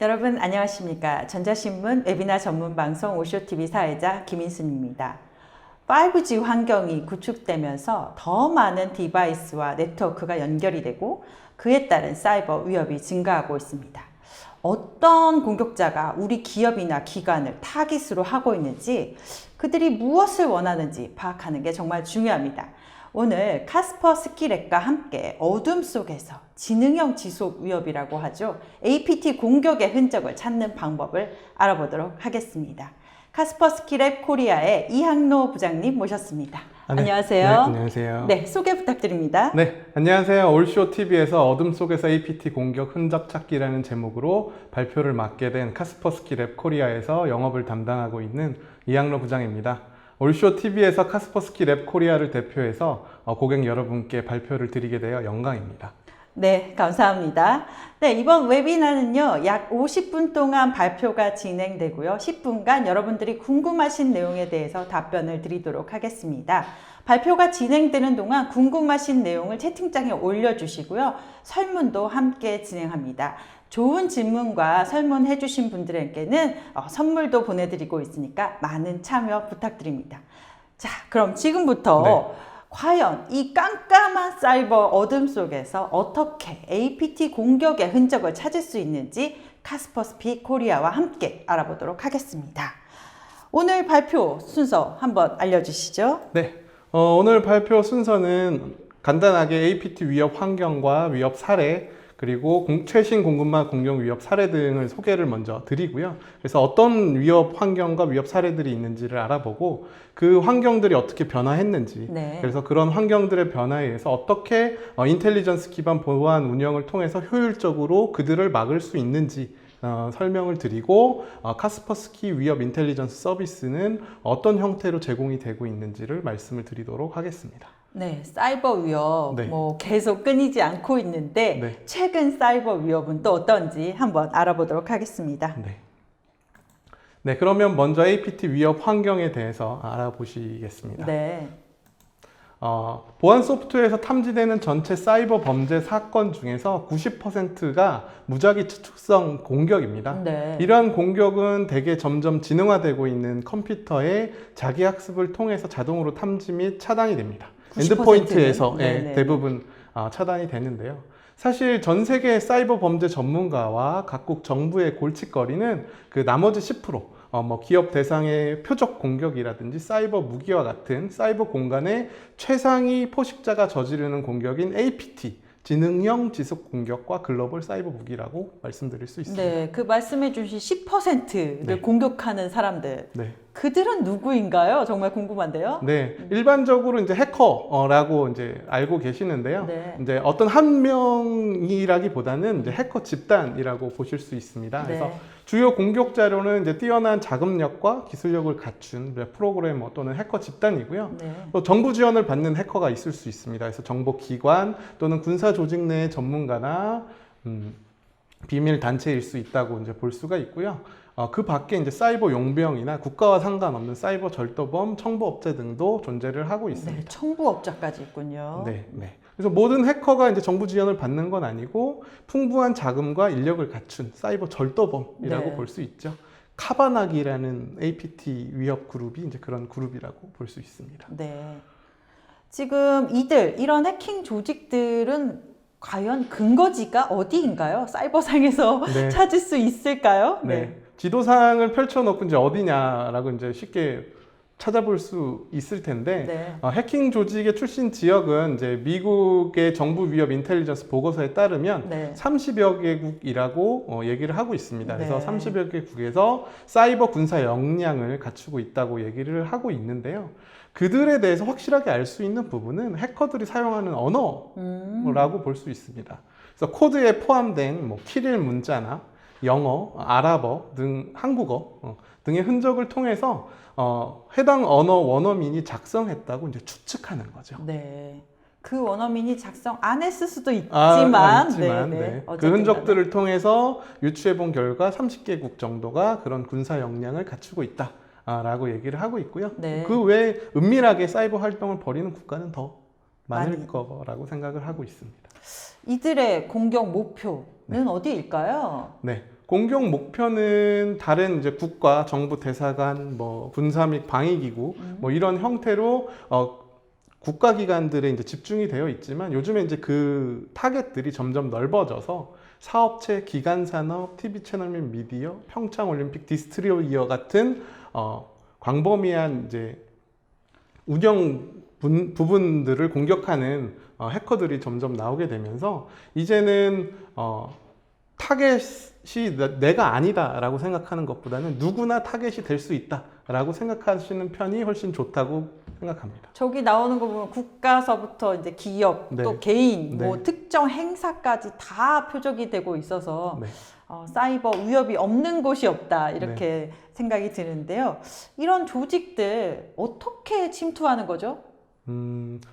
여러분 안녕하십니까. 전자신문 웨비나 전문 방송 오쇼TV 사회자 김인순입니다. 5G 환경이 구축되면서 더 많은 디바이스와 네트워크가 연결이 되고 그에 따른 사이버 위협이 증가하고 있습니다. 어떤 공격자가 우리 기업이나 기관을 타깃으로 하고 있는지, 그들이 무엇을 원하는지 파악하는 게 정말 중요합니다. 오늘 카스퍼스키랩과 함께 어둠 속에서 지능형 지속 위협이라고 하죠. APT 공격의 흔적을 찾는 방법을 알아보도록 하겠습니다. 카스퍼스키랩 코리아의 이항로 부장님 모셨습니다. 네. 안녕하세요. 네, 안녕하세요. 네, 소개 부탁드립니다. 네, 안녕하세요. 올쇼TV에서 어둠 속에서 APT 공격 흔적 찾기라는 제목으로 발표를 맡게 된 카스퍼스키랩 코리아에서 영업을 담당하고 있는 이항로 부장입니다. 올쇼TV에서 카스퍼스키랩 코리아를 대표해서 고객 여러분께 발표를 드리게 되어 영광입니다. 네, 감사합니다. 네, 이번 웨비나는요, 약 50분 동안 발표가 진행되고요. 10분간 여러분들이 궁금하신 내용에 대해서 답변을 드리도록 하겠습니다. 발표가 진행되는 동안 궁금하신 내용을 채팅창에 올려주시고요. 설문도 함께 진행합니다. 좋은 질문과 설문해 주신 분들에게는 선물도 보내드리고 있으니까 많은 참여 부탁드립니다. 자, 그럼 지금부터 과연 이 깜깜한 사이버 어둠 속에서 어떻게 APT 공격의 흔적을 찾을 수 있는지 카스퍼스키 코리아와 함께 알아보도록 하겠습니다. 오늘 발표 순서 한번 알려주시죠. 네, 오늘 발표 순서는 간단하게 APT 위협 환경과 위협 사례, 그리고 최신 공급망 공격 위협 사례 등을 소개를 먼저 드리고요. 그래서 어떤 위협 환경과 위협 사례들이 있는지를 알아보고 그 환경들이 어떻게 변화했는지, 그래서 그런 환경들의 변화에 의해서 어떻게 인텔리전스 기반 보안 운영을 통해서 효율적으로 그들을 막을 수 있는지 설명을 드리고, 카스퍼스키 위협 인텔리전스 서비스는 어떤 형태로 제공이 되고 있는지를 말씀을 드리도록 하겠습니다. 네, 사이버 위협 계속 끊이지 않고 있는데 최근 사이버 위협은 또 어떤지 한번 알아보도록 하겠습니다. 네, 그러면 먼저 APT 위협 환경에 대해서 알아보시겠습니다. 네. 보안 소프트웨어에서 탐지되는 전체 사이버 범죄 사건 중에서 90%가 무작위 추측성 공격입니다. 이러한 공격은 대개 점점 지능화되고 있는 컴퓨터의 자기 학습을 통해서 자동으로 탐지 및 차단이 됩니다. 엔드포인트에서 대부분 차단이 되는데요. 사실 전 세계 사이버 범죄 전문가와 각국 정부의 골칫거리는 그 나머지 10%, 기업 대상의 표적 공격이라든지 사이버 무기와 같은 사이버 공간의 최상위 포식자가 저지르는 공격인 APT, 지능형 지속 공격과 글로벌 사이버 무기라고 말씀드릴 수 있습니다. 네, 그 말씀해 주신 10%를 공격하는 사람들. 그들은 누구인가요? 정말 궁금한데요. 네, 일반적으로 이제 해커라고 이제 알고 계시는데요. 이제 어떤 한 명이라기보다는 이제 해커 집단이라고 보실 수 있습니다. 그래서 주요 공격 자료는 이제 뛰어난 자금력과 기술력을 갖춘 프로그래머 또는 해커 집단이고요. 또 정부 지원을 받는 해커가 있을 수 있습니다. 그래서 정보기관 또는 군사 조직 내의 전문가나 비밀 단체일 수 있다고 이제 볼 수가 있고요. 그 밖에 이제 사이버 용병이나 국가와 상관없는 사이버 절도범, 청부업체 등도 존재를 하고 있습니다. 청부업자까지 있군요. 그래서 모든 해커가 이제 정부 지원을 받는 건 아니고 풍부한 자금과 인력을 갖춘 사이버 절도범이라고 볼 수 있죠. 카바나기라는 APT 위협 그룹이 이제 그런 그룹이라고 볼 수 있습니다. 지금 이런 해킹 조직들은 과연 근거지가 어디인가요? 사이버상에서 찾을 수 있을까요? 지도상을 펼쳐놓고 이제 어디냐라고 이제 쉽게 찾아볼 수 있을 텐데, 해킹 조직의 출신 지역은 이제 미국의 정부 위협 인텔리전스 보고서에 따르면 30여 개국이라고 얘기를 하고 있습니다. 그래서 30여 개국에서 사이버 군사 역량을 갖추고 있다고 얘기를 하고 있는데요. 그들에 대해서 확실하게 알 수 있는 부분은 해커들이 사용하는 언어라고 볼 수 있습니다. 그래서 코드에 포함된 키릴 문자나 영어, 아랍어 등 한국어 등의 흔적을 통해서 해당 언어 원어민이 작성했다고 이제 추측하는 거죠. 그 원어민이 작성 안 했을 수도 있지만, 그 흔적들을 통해서 유추해 본 결과 30개국 정도가 그런 군사 역량을 갖추고 있다라고 얘기를 하고 있고요. 그 외에 은밀하게 사이버 활동을 벌이는 국가는 더 많을 거라고 생각을 하고 있습니다. 이들의 공격 목표는 어디일까요? 공격 목표는 다른 이제 국가, 정부 대사관, 뭐 군사 및 방위기구 뭐 이런 형태로 국가기관들에 이제 집중이 되어 있지만 요즘에 이제 그 타겟들이 점점 넓어져서 사업체, 기간산업, TV 채널 및 미디어, 평창올림픽 디스트리비어 같은 광범위한 이제 운영 부분들을 공격하는 해커들이 점점 나오게 되면서 이제는 타겟이 내가 아니다라고 생각하는 것보다는 누구나 타겟이 될 수 있다라고 생각하시는 편이 훨씬 좋다고 생각합니다. 저기 나오는 거 보면 국가서부터 이제 기업, 네. 또 개인, 네. 뭐 특정 행사까지 다 표적이 되고 있어서 네. 사이버 위협이 없는 곳이 없다 이렇게 생각이 드는데요. 이런 조직들 어떻게 침투하는 거죠?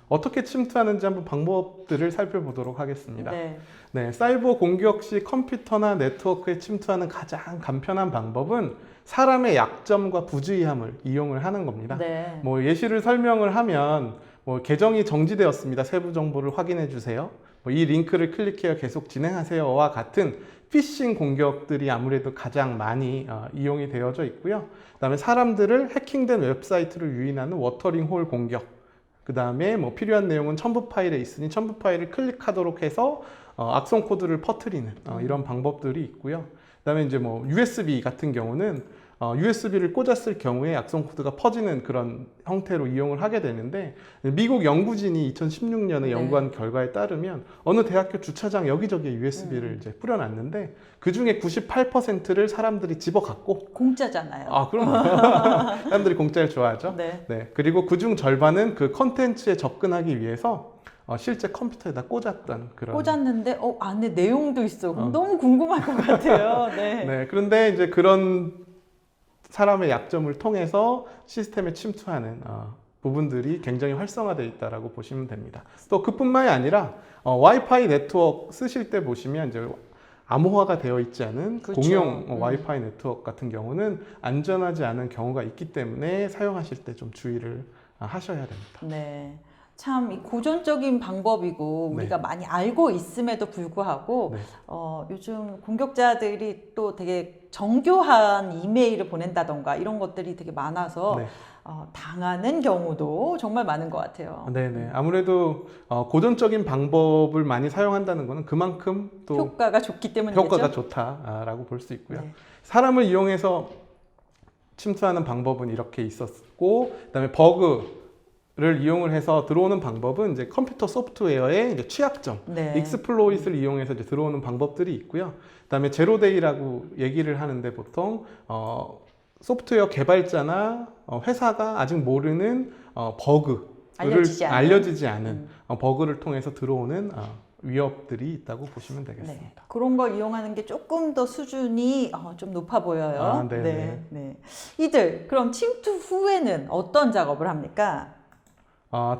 어떻게 침투하는지 한번 방법들을 살펴보도록 하겠습니다. 네. 네, 사이버 공격 시 컴퓨터나 네트워크에 침투하는 가장 간편한 방법은 사람의 약점과 부주의함을 이용을 하는 겁니다. 네. 뭐 예시를 설명을 하면 뭐 계정이 정지되었습니다. 세부 정보를 확인해 주세요. 뭐 이 링크를 클릭해야 계속 진행하세요와 같은 피싱 공격들이 아무래도 가장 많이 이용이 되어져 있고요. 그다음에 사람들을 해킹된 웹사이트를 유인하는 워터링 홀 공격. 그 다음에 뭐 필요한 내용은 첨부 파일에 있으니 첨부 파일을 클릭하도록 해서 악성 코드를 퍼뜨리는 이런 방법들이 있고요. 그 다음에 이제 뭐 USB 같은 경우는 USB를 꽂았을 경우에 악성 코드가 퍼지는 그런 형태로 이용을 하게 되는데 미국 연구진이 2016년에 연구한 결과에 따르면 어느 대학교 주차장 여기저기에 USB를 이제 뿌려놨는데 그 중에 98%를 사람들이 집어갔고 공짜잖아요. 아, 그럼요. 사람들이 공짜를 좋아하죠. 네. 네. 그리고 그중 절반은 그 컨텐츠에 접근하기 위해서 실제 컴퓨터에다 꽂았던 그런. 꽂았는데 안에 내용도 있어. 너무 궁금할 것 같아요. 네. 네. 그런데 이제 그런 사람의 약점을 통해서 시스템에 침투하는 부분들이 굉장히 활성화되어 있다라고 보시면 됩니다. 또 그뿐만이 아니라 와이파이 네트워크 쓰실 때 보시면 이제 암호화가 되어 있지 않은 그렇죠. 공용 와이파이 네트워크 같은 경우는 안전하지 않은 경우가 있기 때문에 사용하실 때 좀 주의를 하셔야 됩니다. 네. 참 이 고전적인 방법이고 네. 우리가 많이 알고 있음에도 불구하고 네. 요즘 공격자들이 또 되게 정교한 이메일을 보낸다던가 이런 것들이 되게 많아서 네. 당하는 경우도 정말 많은 것 같아요. 네네. 아무래도 고전적인 방법을 많이 사용한다는 것은 그만큼 또 효과가 좋기 때문이죠. 효과가 좋다라고 볼 수 있고요. 네. 사람을 이용해서 침투하는 방법은 이렇게 있었고, 그다음에 버그를 이용을 해서 들어오는 방법은 이제 컴퓨터 소프트웨어의 이제 취약점, 네. 익스플로잇을 이용해서 이제 들어오는 방법들이 있고요. 그다음에 제로데이라고 얘기를 하는데 보통 소프트웨어 개발자나 회사가 아직 모르는 버그를 알려지지 않은 버그를 통해서 들어오는 위협들이 있다고 보시면 되겠습니다. 네. 그런 걸 이용하는 게 조금 더 수준이 좀 높아 보여요. 네. 이들 그럼 침투 후에는 어떤 작업을 합니까?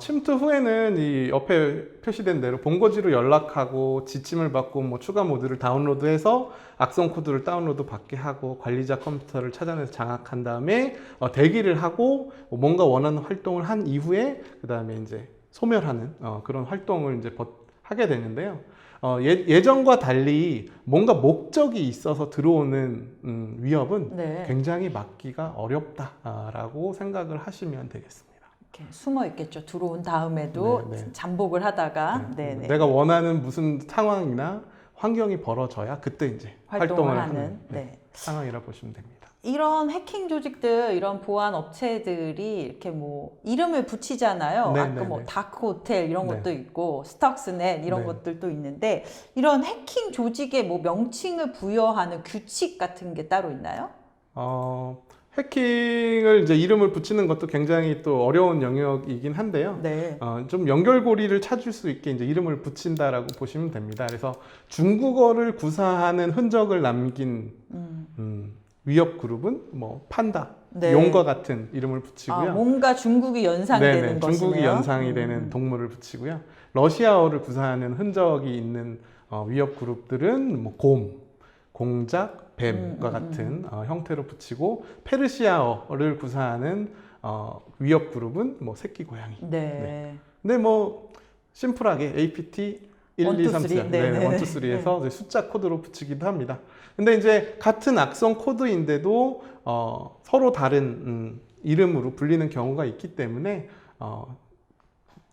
침투 후에는 이 옆에 표시된 대로 본거지로 연락하고 지침을 받고 뭐 추가 모드를 다운로드해서 악성 코드를 다운로드 받게 하고 관리자 컴퓨터를 찾아내서 장악한 다음에 대기를 하고 뭔가 원하는 활동을 한 이후에 그 다음에 이제 소멸하는 그런 활동을 이제 하게 되는데요. 예전과 달리 뭔가 목적이 있어서 들어오는 위협은 굉장히 막기가 어렵다라고 생각을 하시면 되겠습니다. 이렇게 숨어 있겠죠. 들어온 다음에도 잠복을 하다가 내가 원하는 무슨 상황이나 환경이 벌어져야 그때 이제 활동을 하는 상황이라 보시면 됩니다. 이런 해킹 조직들, 이런 보안 업체들이 이렇게 뭐 이름을 붙이잖아요. 아까 뭐 다크 호텔 이런 것도 있고 스톡스넷 이런 것들도 있는데 이런 해킹 조직에 뭐 명칭을 부여하는 규칙 같은 게 따로 있나요? 해킹을 이제 이름을 붙이는 것도 굉장히 또 어려운 영역이긴 한데요. 좀 연결고리를 찾을 수 있게 이제 이름을 붙인다라고 보시면 됩니다. 그래서 중국어를 구사하는 흔적을 남긴 위협 그룹은 뭐 판다, 용과 같은 이름을 붙이고요. 뭔가 중국이 연상되는 것이네요. 중국이 연상이 되는 동물을 붙이고요. 러시아어를 구사하는 흔적이 있는 위협 그룹들은 뭐 곰, 공작, 뱀과 같은 형태로 붙이고 페르시아어를 구사하는 위협 그룹은 뭐 새끼 고양이. 근데 뭐 심플하게 APT 1, 2, 3, 4. 네, 1, 2, 3에서 숫자 코드로 붙이기도 합니다. 근데 이제 같은 악성 코드인데도 서로 다른 이름으로 불리는 경우가 있기 때문에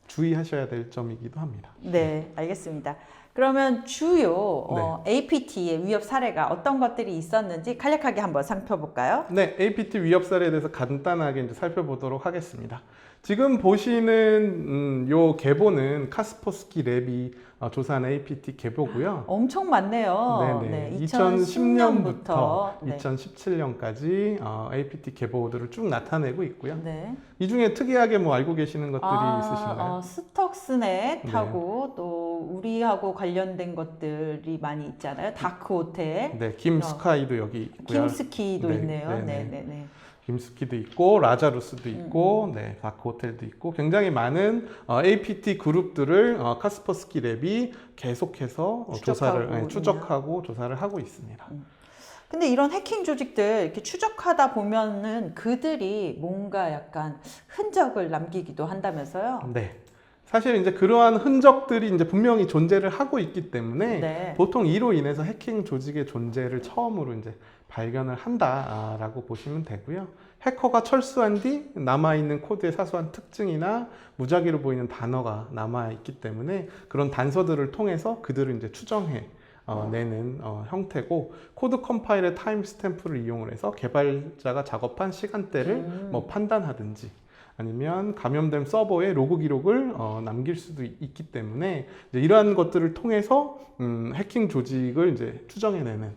주의하셔야 될 점이기도 합니다. 네, 알겠습니다. 그러면 주요 APT의 위협 사례가 어떤 것들이 있었는지 간략하게 한번 살펴볼까요? 네, APT 위협 사례에 대해서 간단하게 이제 살펴보도록 하겠습니다. 지금 보시는 요 계보는 카스퍼스키 랩이 조사한 APT 계보고요. 엄청 많네요. 네네. 네, 2010년부터 네. 2017년까지 APT 계보들을 쭉 나타내고 있고요. 네. 이 중에 특이하게 뭐 알고 계시는 것들이 있으신가요? 스톡스넷하고 또 우리하고 관련된 것들이 많이 있잖아요. 다크 호텔. 네, 김스카이도 여기 있고요. 김스키도 네, 있네요. 네네. 네네네. 김스키도 있고 라자루스도 있고 네, 다크 호텔도 있고 굉장히 많은 APT 그룹들을 카스퍼스키 랩이 계속해서 추적하고 조사를 하고 있습니다. 근데 이런 해킹 조직들 이렇게 추적하다 보면은 그들이 뭔가 약간 흔적을 남기기도 한다면서요? 네. 사실 이제 그러한 흔적들이 이제 분명히 존재를 하고 있기 때문에 네. 보통 이로 인해서 해킹 조직의 존재를 처음으로 이제 발견을 한다라고 보시면 되고요. 해커가 철수한 뒤 남아있는 코드의 사소한 특징이나 무작위로 보이는 단어가 남아있기 때문에 그런 단서들을 통해서 그들을 이제 추정해 내는 형태고, 코드 컴파일의 타임 스탬프를 이용을 해서 개발자가 작업한 시간대를 뭐 판단하든지 아니면 감염된 서버에 로그 기록을 남길 수도 있기 때문에 이제 이러한 것들을 통해서 해킹 조직을 이제 추정해내는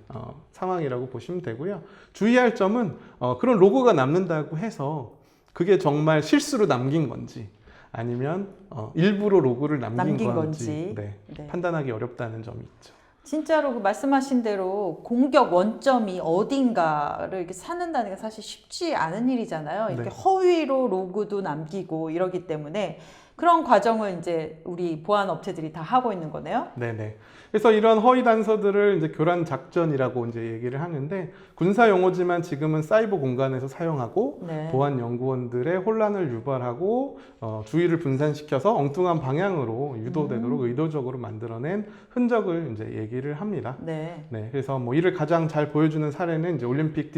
상황이라고 보시면 되고요. 주의할 점은 그런 로그가 남는다고 해서 그게 정말 실수로 남긴 건지 아니면 일부러 로그를 남긴 건지 네, 판단하기 어렵다는 점이 있죠. 진짜로 그 말씀하신 대로 공격 원점이 어딘가를 이렇게 찾는다는 게 사실 쉽지 않은 일이잖아요. 이렇게 허위로 로그도 남기고 이러기 때문에 그런 과정을 이제 우리 보안 업체들이 다 하고 있는 거네요. 네네. 그래서 이런 허위 단서들을 이제 교란 작전이라고 이제 얘기를 하는데, 군사 용어지만 지금은 사이버 공간에서 사용하고 보안 연구원들의 혼란을 유발하고 주의를 분산시켜서 엉뚱한 방향으로 유도되도록 의도적으로 만들어낸 흔적을 이제 얘기를 합니다. 네. 그래서 뭐 이를 가장 잘 보여주는 사례는 이제 올림픽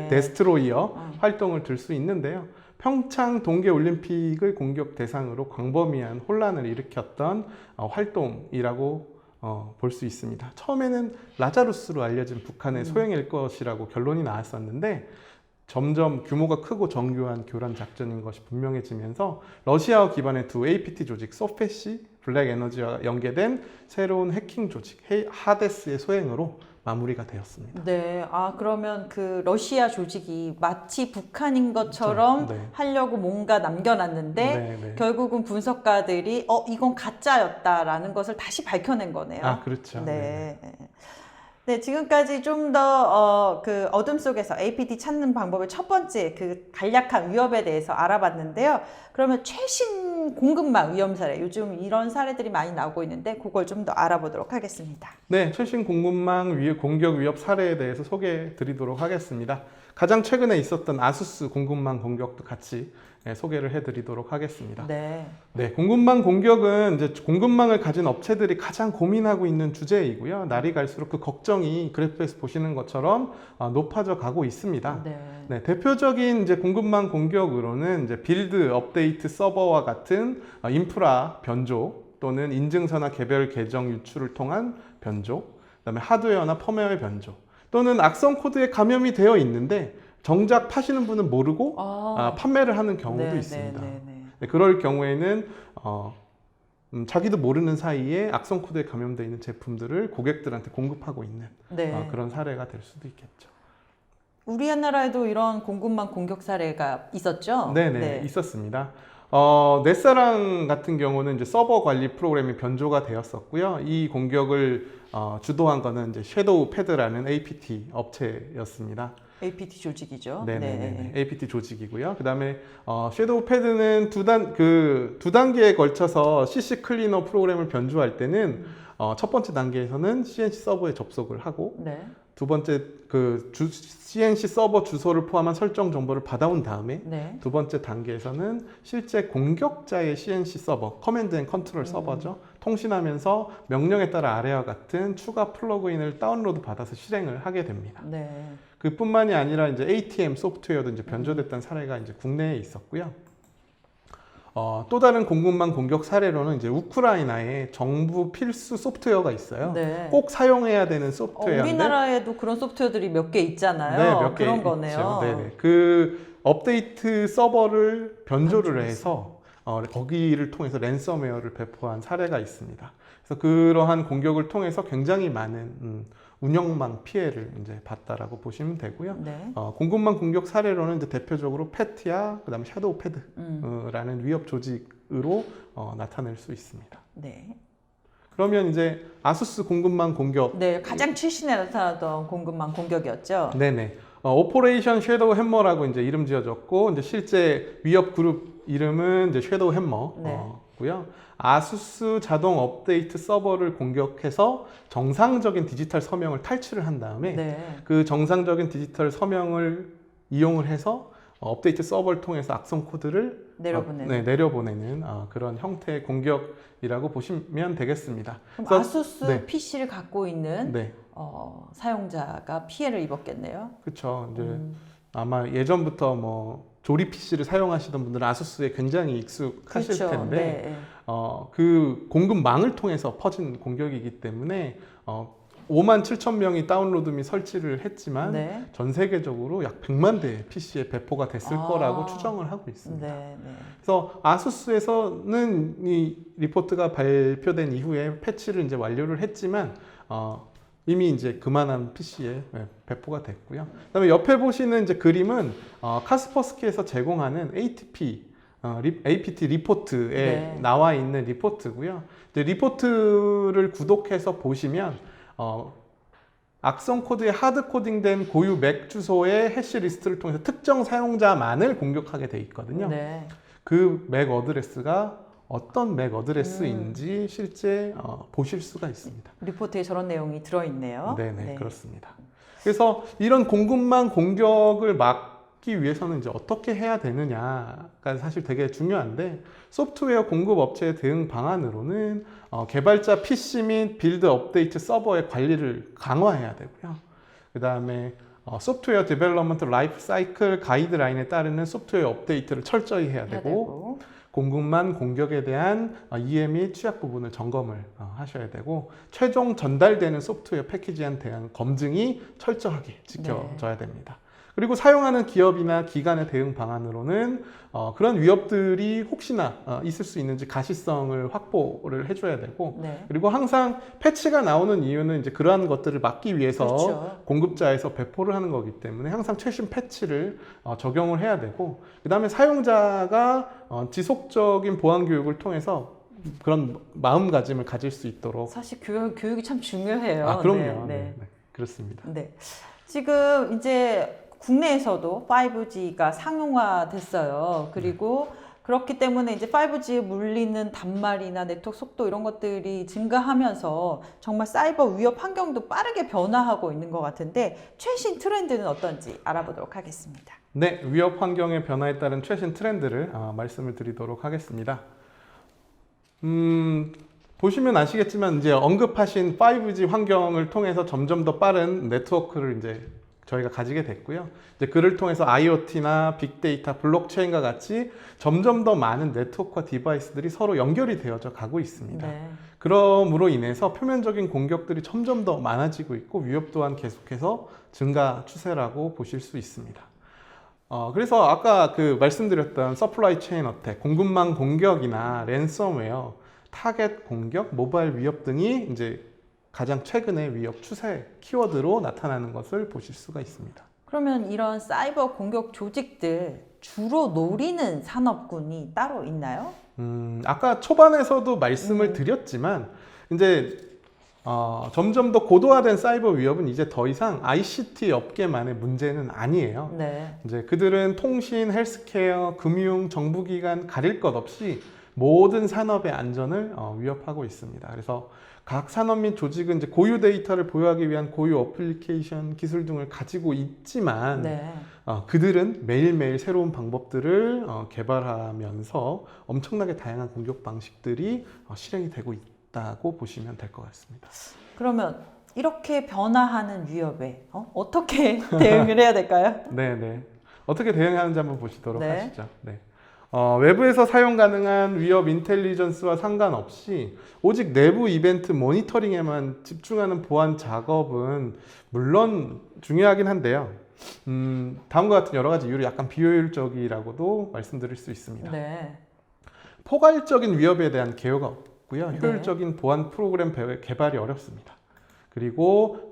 데스트로이어 활동을 들 수 있는데요. 평창 동계올림픽을 공격 대상으로 광범위한 혼란을 일으켰던 활동이라고 볼 수 있습니다. 처음에는 라자루스로 알려진 북한의 소행일 것이라고 결론이 나왔었는데 점점 규모가 크고 정교한 교란 작전인 것이 분명해지면서 러시아와 기반의 두 APT 조직 소페시, 블랙 에너지와 연계된 새로운 해킹 조직 하데스의 소행으로 마무리가 되었습니다. 네, 그러면 그 러시아 조직이 마치 북한인 것처럼 하려고 뭔가 남겨놨는데 결국은 분석가들이 이건 가짜였다라는 것을 다시 밝혀낸 거네요. 그렇죠. 네, 지금까지 좀 더 그 어둠 속에서 APT 찾는 방법의 첫 번째 그 간략한 위협에 대해서 알아봤는데요. 그러면 최신 공급망 위험 사례, 요즘 이런 사례들이 많이 나오고 있는데 그걸 좀 더 알아보도록 하겠습니다. 네, 최신 공급망 공격 위협 사례에 대해서 소개해 드리도록 하겠습니다. 가장 최근에 있었던 아수스 공급망 공격도 같이 소개를 해드리도록 하겠습니다. 네, 공급망 공격은 이제 공급망을 가진 업체들이 가장 고민하고 있는 주제이고요. 날이 갈수록 그 걱정이 그래프에서 보시는 것처럼 높아져 가고 있습니다. 대표적인 이제 공급망 공격으로는 이제 빌드, 업데이트 서버와 같은 인프라 변조 또는 인증서나 개별 계정 유출을 통한 변조, 그다음에 하드웨어나 펌웨어의 변조, 또는 악성 코드에 감염이 되어 있는데 정작 파시는 분은 모르고 판매를 하는 경우도 있습니다. 그럴 경우에는 자기도 모르는 사이에 악성 코드에 감염되어 있는 제품들을 고객들한테 공급하고 있는 그런 사례가 될 수도 있겠죠. 우리나라에도 이런 공급망 공격 사례가 있었죠? 네, 있었습니다. 넷사랑 같은 경우는 이제 서버 관리 프로그램이 변조가 되었었고요. 이 공격을 주도한 거는 이제 섀도우 패드라는 APT 업체였습니다. APT 조직이죠. APT 조직이고요. 그 다음에 섀도우 패드는 두 단계에 걸쳐서 CC 클리너 프로그램을 변조할 때는 첫 번째 단계에서는 CNC 서버에 접속을 하고 두 번째 그 CNC 서버 주소를 포함한 설정 정보를 받아온 다음에 네. 두 번째 단계에서는 실제 공격자의 CNC 서버, 커맨드 앤 컨트롤 서버죠. 통신하면서 명령에 따라 아래와 같은 추가 플러그인을 다운로드 받아서 실행을 하게 됩니다. 네. 그뿐만이 아니라 이제 ATM 소프트웨어도 이제 변조됐던 사례가 이제 국내에 있었고요. 또 다른 공급망 공격 사례로는 이제 우크라이나의 정부 필수 소프트웨어가 있어요. 네. 꼭 사용해야 되는 소프트웨어인데 우리나라에도 그런 소프트웨어들이 몇 개 있잖아요. 네, 몇 개 그런 있죠. 거네요. 네네. 그 업데이트 서버를 변조를 해서 거기를 통해서 랜섬웨어를 배포한 사례가 있습니다. 그래서 그러한 공격을 통해서 굉장히 많은 운영망 피해를 이제 봤다라고 보시면 되고요. 네. 공급망 공격 사례로는 이제 대표적으로 패트야, 그다음에 섀도우 패드라는 위협 조직으로 나타낼 수 있습니다. 네. 그러면 이제 아수스 공급망 공격. 네, 가장 최신에 나타나던 공급망 공격이었죠. 네네. 오퍼레이션 섀도우 햄머라고 이제 이름 지어졌고, 이제 실제 위협 그룹 이름은 이제 섀도우 햄머고요. 아수스 자동 업데이트 서버를 공격해서 정상적인 디지털 서명을 탈취를 한 다음에 네. 그 정상적인 디지털 서명을 이용을 해서 업데이트 서버를 통해서 악성 코드를 내려보내는 그런 형태의 공격이라고 보시면 되겠습니다. 그럼 그래서, 아수스 네. PC를 갖고 있는 네. 사용자가 피해를 입었겠네요. 그렇죠. 이제 아마 예전부터 뭐 조립 PC를 사용하시던 분들은 아수스에 굉장히 익숙하실 그렇죠. 텐데 네. 그 공급망을 통해서 퍼진 공격이기 때문에 5만 7천 명이 다운로드 및 설치를 했지만 네. 전 세계적으로 약 100만 대의 PC에 배포가 됐을 거라고 추정을 하고 있습니다. 네. 네. 그래서 아수스에서는 이 리포트가 발표된 이후에 패치를 이제 완료를 했지만 이미 이제 그만한 PC에 배포가 됐고요. 그다음에 옆에 보시는 이제 그림은 카스퍼스키에서 제공하는 APT 리포트에 나와 있는 리포트고요. 이제 리포트를 구독해서 보시면 악성 코드에 하드 코딩된 고유 맥 주소의 해시 리스트를 통해서 특정 사용자만을 공격하게 돼 있거든요. 네. 그 맥 어드레스가 어떤 맥 어드레스인지 실제 보실 수가 있습니다. 리포트에 저런 내용이 들어있네요. 네네, 네. 그렇습니다. 그래서 이런 공급망 공격을 막기 위해서는 이제 어떻게 해야 되느냐가 사실 되게 중요한데, 소프트웨어 공급 업체의 대응 방안으로는 개발자 PC 및 빌드 업데이트 서버의 관리를 강화해야 되고요. 그 다음에 소프트웨어 디벨롭먼트 라이프 사이클 가이드라인에 따르는 소프트웨어 업데이트를 철저히 해야 되고 공급망 공격에 대한 이해 및 취약 부분을 점검을 하셔야 되고, 최종 전달되는 소프트웨어 패키지에 대한 검증이 철저하게 지켜져야 됩니다. 그리고 사용하는 기업이나 기관의 대응 방안으로는 그런 위협들이 혹시나 있을 수 있는지 가시성을 확보를 해줘야 되고, 그리고 항상 패치가 나오는 이유는 이제 그러한 것들을 막기 위해서 공급자에서 배포를 하는 거기 때문에 항상 최신 패치를 적용을 해야 되고, 그 다음에 사용자가 지속적인 보안 교육을 통해서 그런 마음가짐을 가질 수 있도록. 사실 교육이 참 중요해요. 그럼요. 네, 그렇습니다. 네. 지금 이제 국내에서도 5G가 상용화됐어요. 그리고 그렇기 때문에 이제 5G에 물리는 단말이나 네트워크 속도 이런 것들이 증가하면서 정말 사이버 위협 환경도 빠르게 변화하고 있는 것 같은데, 최신 트렌드는 어떤지 알아보도록 하겠습니다. 네, 위협 환경의 변화에 따른 최신 트렌드를 말씀을 드리도록 하겠습니다. 보시면 아시겠지만 이제 언급하신 5G 환경을 통해서 점점 더 빠른 네트워크를 이제 저희가 가지게 됐고요. 이제 그를 통해서 IoT나 빅데이터, 블록체인과 같이 점점 더 많은 네트워크와 디바이스들이 서로 연결이 되어져 가고 있습니다. 그러므로 인해서 표면적인 공격들이 점점 더 많아지고 있고, 위협 또한 계속해서 증가 추세라고 보실 수 있습니다. 그래서 아까 말씀드렸던 서플라이 체인 어택, 공급망 공격이나 랜섬웨어, 타겟 공격, 모바일 위협 등이 이제 가장 최근의 위협 추세 키워드로 나타나는 것을 보실 수가 있습니다. 그러면 이런 사이버 공격 조직들 주로 노리는 산업군이 따로 있나요? 아까 초반에서도 말씀을 드렸지만 이제 점점 더 고도화된 사이버 위협은 이제 더 이상 ICT 업계만의 문제는 아니에요. 이제 그들은 통신, 헬스케어, 금융, 정부기관 가릴 것 없이 모든 산업의 안전을 위협하고 있습니다. 그래서 각 산업 및 조직은 이제 고유 데이터를 보유하기 위한 고유 어플리케이션 기술 등을 가지고 있지만 네. 그들은 매일매일 새로운 방법들을 개발하면서 엄청나게 다양한 공격 방식들이 실행이 되고 있다고 보시면 될 것 같습니다. 그러면 이렇게 변화하는 위협에 어떻게 대응을 해야 될까요? 네네. 어떻게 대응하는지 한번 보시도록 네. 하시죠. 네. 외부에서 사용 가능한 위협 인텔리전스와 상관없이 오직 내부 이벤트 모니터링에만 집중하는 보안 작업은 물론 중요하긴 한데요. 다음과 같은 여러 가지 이유로 약간 비효율적이라고도 말씀드릴 수 있습니다. 네. 포괄적인 위협에 대한 개요가 없고요. 네. 효율적인 보안 프로그램 개발이 어렵습니다. 그리고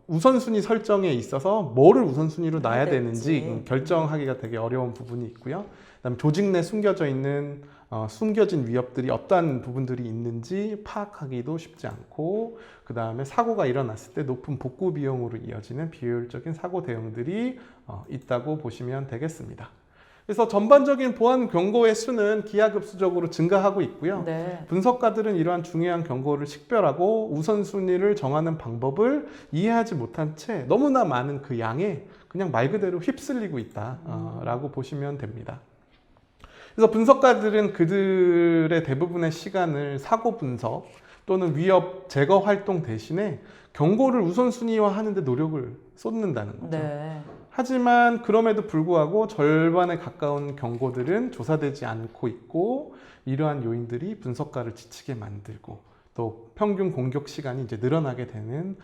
우선순위 설정에 있어서 뭐를 우선순위로 놔야 되는지 결정하기가 되게 어려운 부분이 있고요. 그다음에 조직 내 숨겨져 있는 숨겨진 위협들이 어떠한 부분들이 있는지 파악하기도 쉽지 않고, 그 다음에 사고가 일어났을 때 높은 복구 비용으로 이어지는 비효율적인 사고 대응들이 있다고 보시면 되겠습니다. 그래서 전반적인 보안 경고의 수는 기하급수적으로 증가하고 있고요. 네. 분석가들은 이러한 중요한 경고를 식별하고 우선순위를 정하는 방법을 이해하지 못한 채 너무나 많은 그 양에 그냥 말 그대로 휩쓸리고 있다라고 보시면 됩니다. 그래서 분석가들은 그들의 대부분의 시간을 사고 분석 또는 위협 제거 활동 대신에 경고를 우선순위화하는 데 노력을 쏟는다는 거죠. 네. 하지만 그럼에도 불구하고 절반에 가까운 경고들은 조사되지 않고 있고, 이러한 요인들이 분석가를 지치게 만들고 또 평균 공격 시간이 이제 늘어나게 되는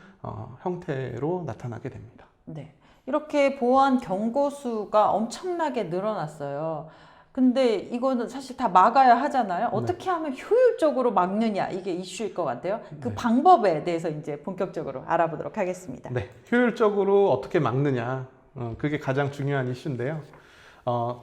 형태로 나타나게 됩니다. 네. 이렇게 보안 경고 수가 엄청나게 늘어났어요. 근데 이거는 사실 다 막아야 하잖아요. 어떻게 하면 효율적으로 막느냐, 이게 이슈일 것 같아요. 그 방법에 대해서 이제 본격적으로 알아보도록 하겠습니다. 네, 효율적으로 어떻게 막느냐, 그게 가장 중요한 이슈인데요.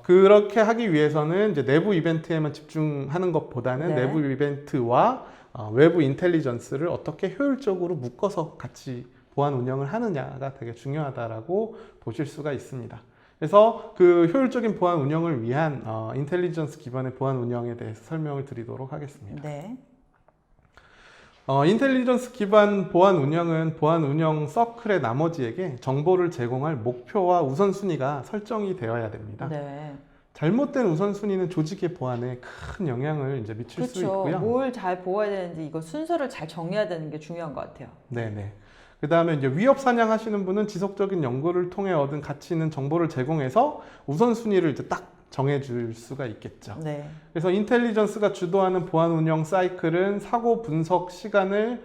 그렇게 하기 위해서는 이제 내부 이벤트에만 집중하는 것보다는 내부 이벤트와 외부 인텔리전스를 어떻게 효율적으로 묶어서 같이 보안 운영을 하느냐가 되게 중요하다라고 보실 수가 있습니다. 그래서 그 효율적인 보안 운영을 위한 인텔리전스 기반의 보안 운영에 대해서 설명을 드리도록 하겠습니다. 네. 인텔리전스 기반 보안 운영은 보안 운영 서클의 나머지에게 정보를 제공할 목표와 우선순위가 설정이 되어야 됩니다. 네. 잘못된 우선순위는 조직의 보안에 큰 영향을 이제 미칠 수 있고요. 뭘 잘 보아야 되는지 이거 순서를 잘 정해야 되는 게 중요한 것 같아요. 네네. 그 다음에 이제 위협 사냥하시는 분은 지속적인 연구를 통해 얻은 가치 있는 정보를 제공해서 우선순위를 이제 딱 정해줄 수가 있겠죠. 네. 그래서 인텔리전스가 주도하는 보안 운영 사이클은 사고 분석 시간을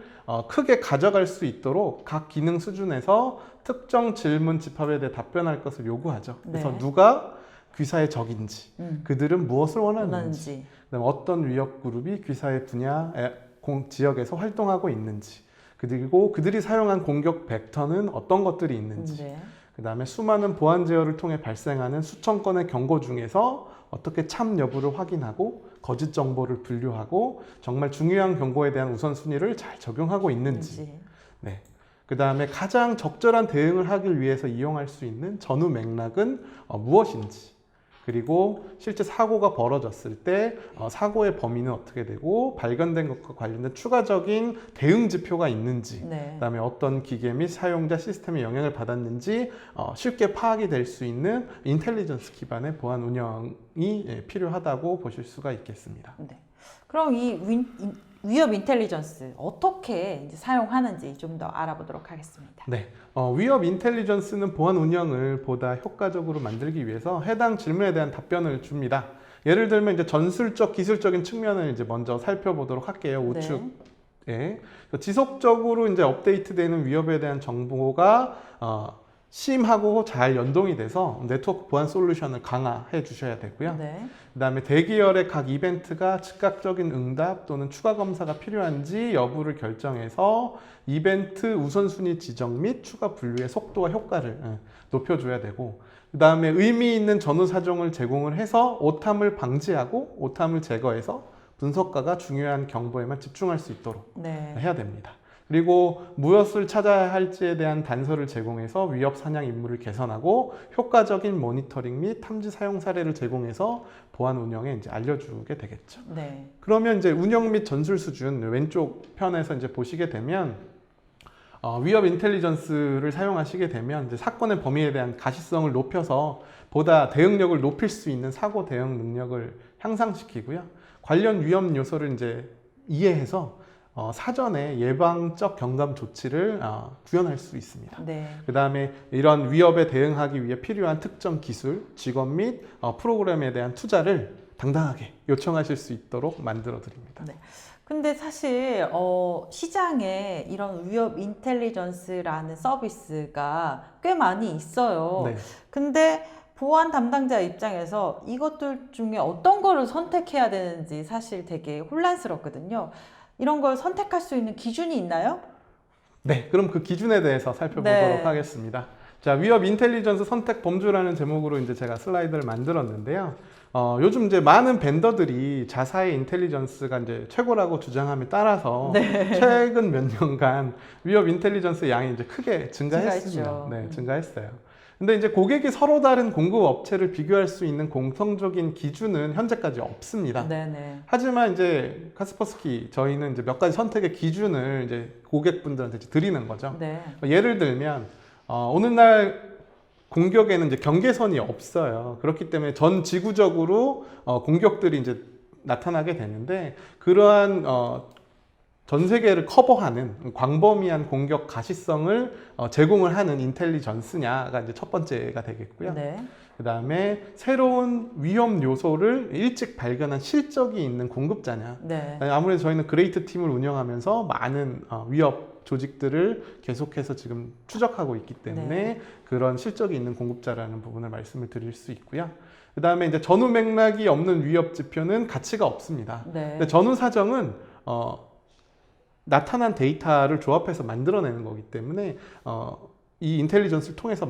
크게 가져갈 수 있도록 각 기능 수준에서 특정 질문 집합에 대해 답변할 것을 요구하죠. 그래서 누가 귀사의 적인지, 그들은 무엇을 원하는지, 그다음에 어떤 위협 그룹이 귀사의 분야 지역에서 활동하고 있는지, 그리고 그들이 사용한 공격 벡터는 어떤 것들이 있는지, 그 다음에 수많은 보안 제어를 통해 발생하는 수천 건의 경고 중에서 어떻게 참 여부를 확인하고 거짓 정보를 분류하고 정말 중요한 경고에 대한 우선순위를 잘 적용하고 있는지, 네. 그 다음에 가장 적절한 대응을 하기 위해서 이용할 수 있는 전후 맥락은 무엇인지, 그리고 실제 사고가 벌어졌을 때 사고의 범위는 어떻게 되고 발견된 것과 관련된 추가적인 대응 지표가 있는지, 그다음에 어떤 기계 및 사용자 시스템에 영향을 받았는지 쉽게 파악이 될 수 있는 인텔리전스 기반의 보안 운영이 필요하다고 보실 수가 있겠습니다. 네. 그럼 이 위협 인텔리전스 어떻게 이제 사용하는지 좀 더 알아보도록 하겠습니다. 네, 위협 인텔리전스는 보안 운영을 보다 효과적으로 만들기 위해서 해당 질문에 대한 답변을 줍니다. 예를 들면 이제 전술적, 기술적인 측면을 이제 먼저 살펴보도록 할게요. 우측. 네. 지속적으로 이제 업데이트되는 위협에 대한 정보가 심하고 잘 연동이 돼서 네트워크 보안 솔루션을 강화해 주셔야 되고요. 그 다음에 대기열의 각 이벤트가 즉각적인 응답 또는 추가 검사가 필요한지 여부를 결정해서 이벤트 우선순위 지정 및 추가 분류의 속도와 효과를 높여줘야 되고, 그 다음에 의미 있는 전후 사정을 제공을 해서 오탐을 방지하고 오탐을 제거해서 분석가가 중요한 경보에만 집중할 수 있도록 해야 됩니다. 그리고 무엇을 찾아야 할지에 대한 단서를 제공해서 위협 사냥 임무를 개선하고 효과적인 모니터링 및 탐지 사용 사례를 제공해서 보안 운영에 이제 알려주게 되겠죠. 네. 그러면 이제 운영 및 전술 수준 왼쪽 편에서 이제 보시게 되면 위협 인텔리전스를 사용하시게 되면 이제 사건의 범위에 대한 가시성을 높여서 보다 대응력을 높일 수 있는 사고 대응 능력을 향상시키고요. 관련 위험 요소를 이제 이해해서 사전에 예방적 경감 조치를 구현할 수 있습니다. 네. 그 다음에 이런 위협에 대응하기 위해 필요한 특정 기술, 직업 및 프로그램에 대한 투자를 당당하게 요청하실 수 있도록 만들어 드립니다. 네. 근데 사실 시장에 이런 위협 인텔리전스라는 서비스가 꽤 많이 있어요. 네. 근데 보안 담당자 입장에서 이것들 중에 어떤 거를 선택해야 되는지 사실 되게 혼란스럽거든요. 이런 걸 선택할 수 있는 기준이 있나요? 네, 그럼 그 기준에 대해서 살펴보도록 네. 하겠습니다. 자, 위협 인텔리전스 선택 범주라는 제목으로 이제 제가 슬라이드를 만들었는데요. 요즘 이제 많은 벤더들이 자사의 인텔리전스가 이제 최고라고 주장함에 따라서 네. 최근 몇 년간 위협 인텔리전스 양이 이제 크게 증가했습니다. 증가했죠. 네, 증가했어요. 근데 이제 고객이 서로 다른 공급 업체를 비교할 수 있는 공통적인 기준은 현재까지 없습니다. 네네. 하지만 이제 카스퍼스키 저희는 이제 몇 가지 선택의 기준을 이제 고객분들한테 이제 드리는 거죠. 네. 예를 들면 오늘날 공격에는 이제 경계선이 없어요. 그렇기 때문에 전 지구적으로 공격들이 이제 나타나게 되는데 그러한 전 세계를 커버하는 광범위한 공격 가시성을 제공을 하는 인텔리전스냐가 이제 첫 번째가 되겠고요. 네. 그 다음에 새로운 위험 요소를 일찍 발견한 실적이 있는 공급자냐. 네. 아무래도 저희는 그레이트 팀을 운영하면서 많은 위협 조직들을 계속해서 지금 추적하고 있기 때문에 네. 그런 실적이 있는 공급자라는 부분을 말씀을 드릴 수 있고요. 그 다음에 이제 전후 맥락이 없는 위협 지표는 가치가 없습니다. 네. 근데 전후 사정은 나타난 데이터를 조합해서 만들어내는 거기 때문에 이 인텔리전스를 통해서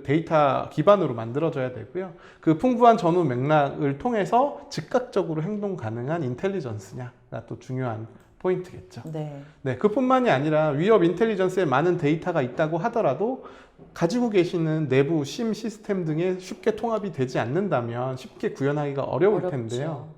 데이터 기반으로 만들어져야 되고요. 그 풍부한 전후 맥락을 통해서 즉각적으로 행동 가능한 인텔리전스냐가 또 중요한 포인트겠죠. 네. 네, 그뿐만이 아니라 위협 인텔리전스에 많은 데이터가 있다고 하더라도 가지고 계시는 내부 심 시스템 등에 쉽게 통합이 되지 않는다면 쉽게 구현하기가 어려울 텐데요.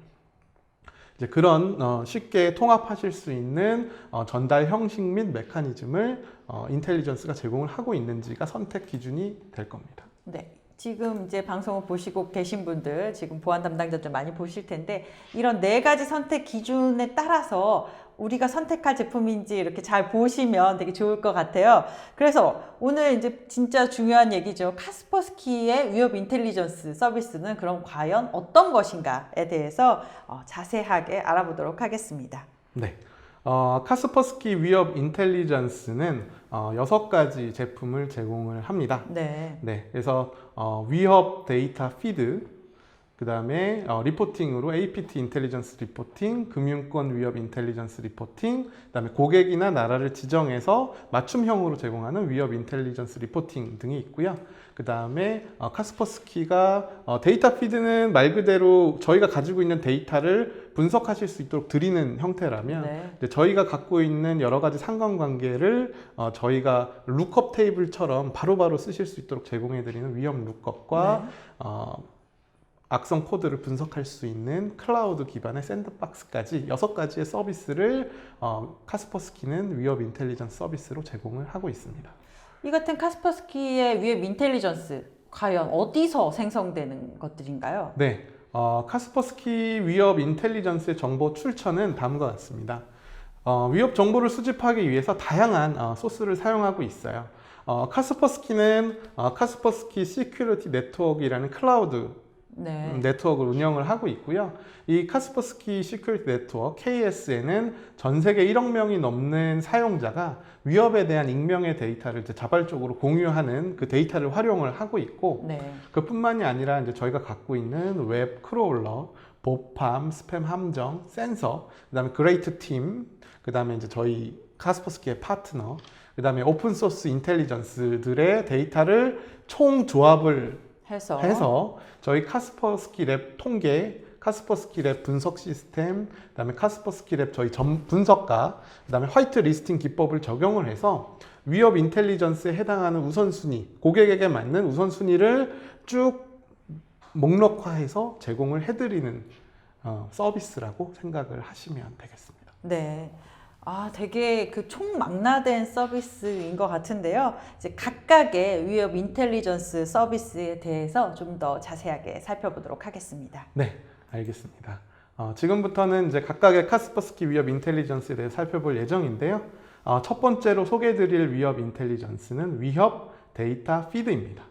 이제 그런 쉽게 통합하실 수 있는 전달 형식 및 메커니즘을 인텔리전스가 제공을 하고 있는지가 선택 기준이 될 겁니다. 네. 지금 이제 방송을 보시고 계신 분들, 지금 보안 담당자들 많이 보실 텐데, 이런 4가지 선택 기준에 따라서 우리가 선택할 제품인지 이렇게 잘 보시면 되게 좋을 것 같아요. 그래서 오늘 이제 진짜 중요한 얘기죠. 카스퍼스키의 위협 인텔리전스 서비스는 그럼 과연 어떤 것인가에 대해서 자세하게 알아보도록 하겠습니다. 네. 카스퍼스키 위협 인텔리전스는 6가지 제품을 제공을 합니다. 네. 네. 그래서 위협 데이터 피드, 그 다음에 리포팅으로 APT 인텔리전스 리포팅, 금융권 위협 인텔리전스 리포팅, 그 다음에 고객이나 나라를 지정해서 맞춤형으로 제공하는 위협 인텔리전스 리포팅 등이 있고요. 그 다음에 카스퍼스키가 데이터 피드는 말 그대로 저희가 가지고 있는 데이터를 분석하실 수 있도록 드리는 형태라면 네. 이제 저희가 갖고 있는 여러 가지 상관관계를 저희가 룩업 테이블처럼 바로바로 쓰실 수 있도록 제공해 드리는 위협 룩업과 네. 악성 코드를 분석할 수 있는 클라우드 기반의 샌드박스까지 6가지의 서비스를 카스퍼스키는 위협 인텔리전스 서비스로 제공을 하고 있습니다. 이 같은 카스퍼스키의 위협 인텔리전스 과연 어디서 생성되는 것들인가요? 네, 카스퍼스키 위협 인텔리전스의 정보 출처는 다음과 같습니다. 위협 정보를 수집하기 위해서 다양한 소스를 사용하고 있어요. 카스퍼스키는 카스퍼스키 시큐리티 네트워크이라는 클라우드 네. 네트워크를 운영을 하고 있고요. 이 카스퍼스키 시큐리티 네트워크 KS에는 전 세계 1억 명이 넘는 사용자가 위협에 대한 익명의 데이터를 이제 자발적으로 공유하는 그 데이터를 활용을 하고 있고, 네. 그뿐만이 아니라 이제 저희가 갖고 있는 웹 크롤러, 보팜, 스팸 함정, 센서, 그다음에 그레이트 팀, 그다음에 이제 저희 카스퍼스키의 파트너, 그다음에 오픈 소스 인텔리전스들의 데이터를 총 조합을 해서 저희 카스퍼스키 랩 통계 카스퍼스키 랩 분석 시스템, 그다음에 카스퍼스키 랩 저희 분석가, 그다음에 화이트 리스팅 기법을 적용을 해서 위협 인텔리전스에 해당하는 우선순위, 고객에게 맞는 우선순위를 쭉 목록화해서 제공을 해드리는 서비스라고 생각을 하시면 되겠습니다. 네. 아, 되게 그 총망라된 서비스인 것 같은데요. 이제 각각의 위협 인텔리전스 서비스에 대해서 좀 더 자세하게 살펴보도록 하겠습니다. 네, 알겠습니다. 지금부터는 이제 각각의 카스퍼스키 위협 인텔리전스에 대해 살펴볼 예정인데요. 첫 번째로 소개해드릴 위협 인텔리전스는 위협 데이터 피드입니다.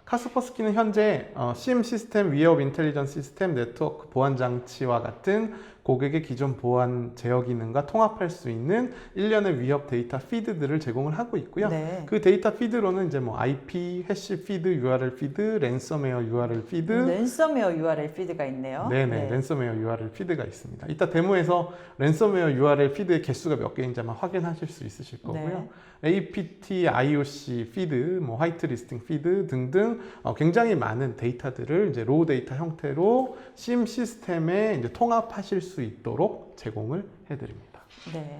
카스퍼스키는 현재 CM 시스템, 위협 인텔리전스 시스템, 네트워크 보안 장치와 같은 고객의 기존 보안 제어 기능과 통합할 수 있는 일련의 위협 데이터 피드들을 제공을 하고 있고요. 네. 그 데이터 피드로는 이제 뭐 IP, 해시 피드, URL 피드, 랜섬웨어 URL 피드, 랜섬웨어 URL 피드가 있네요. 네네, 네. 랜섬웨어 URL 피드가 있습니다. 이따 데모에서 랜섬웨어 URL 피드의 개수가 몇 개인지 아마 확인하실 수 있으실 거고요. 네. APT, IOC 피드, 뭐 화이트 리스팅 피드 등등 굉장히 많은 데이터들을 이제 로우 데이터 형태로 CM 시스템에 이제 통합하실 수 있도록 제공을 해드립니다. 네.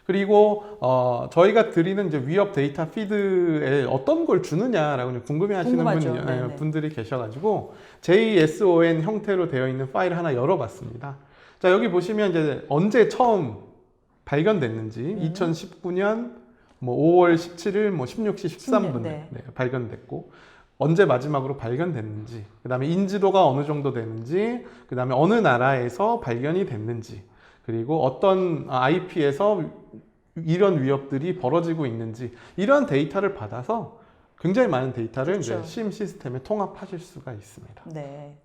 그리고 저희가 드리는 이제 위협 데이터 피드에 어떤 걸 주느냐라고 궁금해하시는 분들이 계셔가지고 JSON 형태로 되어 있는 파일을 하나 열어봤습니다. 자, 여기 보시면 이제 언제 처음 발견됐는지 2019년 뭐 5월 17일 뭐 16시 13분 네. 네, 발견됐고 언제 마지막으로 발견됐는지, 그 다음에 인지도가 어느 정도 되는지, 그 다음에 어느 나라에서 발견이 됐는지, 그리고 어떤 IP에서 이런 위협들이 벌어지고 있는지 이런 데이터를 받아서 굉장히 많은 데이터를 그렇죠. 이제 CM 시스템에 통합하실 수가 있습니다. 네.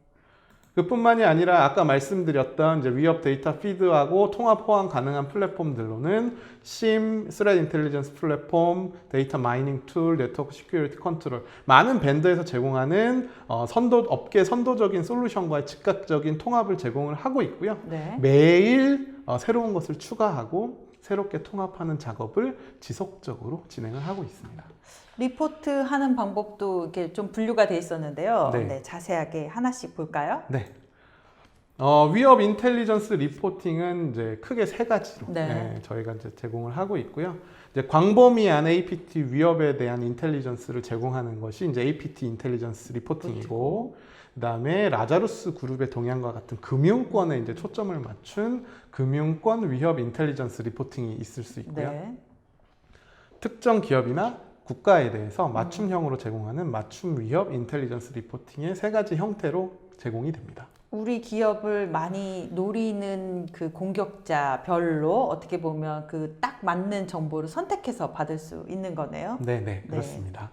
그뿐만이 아니라 아까 말씀드렸던 이제 위협 데이터 피드하고 통합 호환 가능한 플랫폼들로는 SIEM, Threat Intelligence 플랫폼, 데이터 마이닝 툴, 네트워크 시큐리티 컨트롤 많은 벤더에서 제공하는 업계 선도적인 솔루션과의 즉각적인 통합을 제공을 하고 있고요. 네. 매일 새로운 것을 추가하고 새롭게 통합하는 작업을 지속적으로 진행을 하고 있습니다. 리포트 하는 방법도 이렇게 좀 분류가 돼 있었는데요. 네. 네, 자세하게 하나씩 볼까요? 네. 위협 인텔리전스 리포팅은 이제 크게 세 가지로 저희가 이제 제공을 하고 있고요. 이제 광범위한 APT 위협에 대한 인텔리전스를 제공하는 것이 이제 APT 인텔리전스 리포팅이고, 그다음에 라자루스 그룹의 동향과 같은 금융권에 이제 초점을 맞춘 금융권 위협 인텔리전스 리포팅이 있을 수 있고요. 네. 특정 기업이나 국가에 대해서 맞춤형으로 제공하는 맞춤 위협 인텔리전스 리포팅의 세 가지 형태로 제공이 됩니다. 우리 기업을 많이 노리는 그 공격자별로 어떻게 보면 그 딱 맞는 정보를 선택해서 받을 수 있는 거네요. 네, 그렇습니다.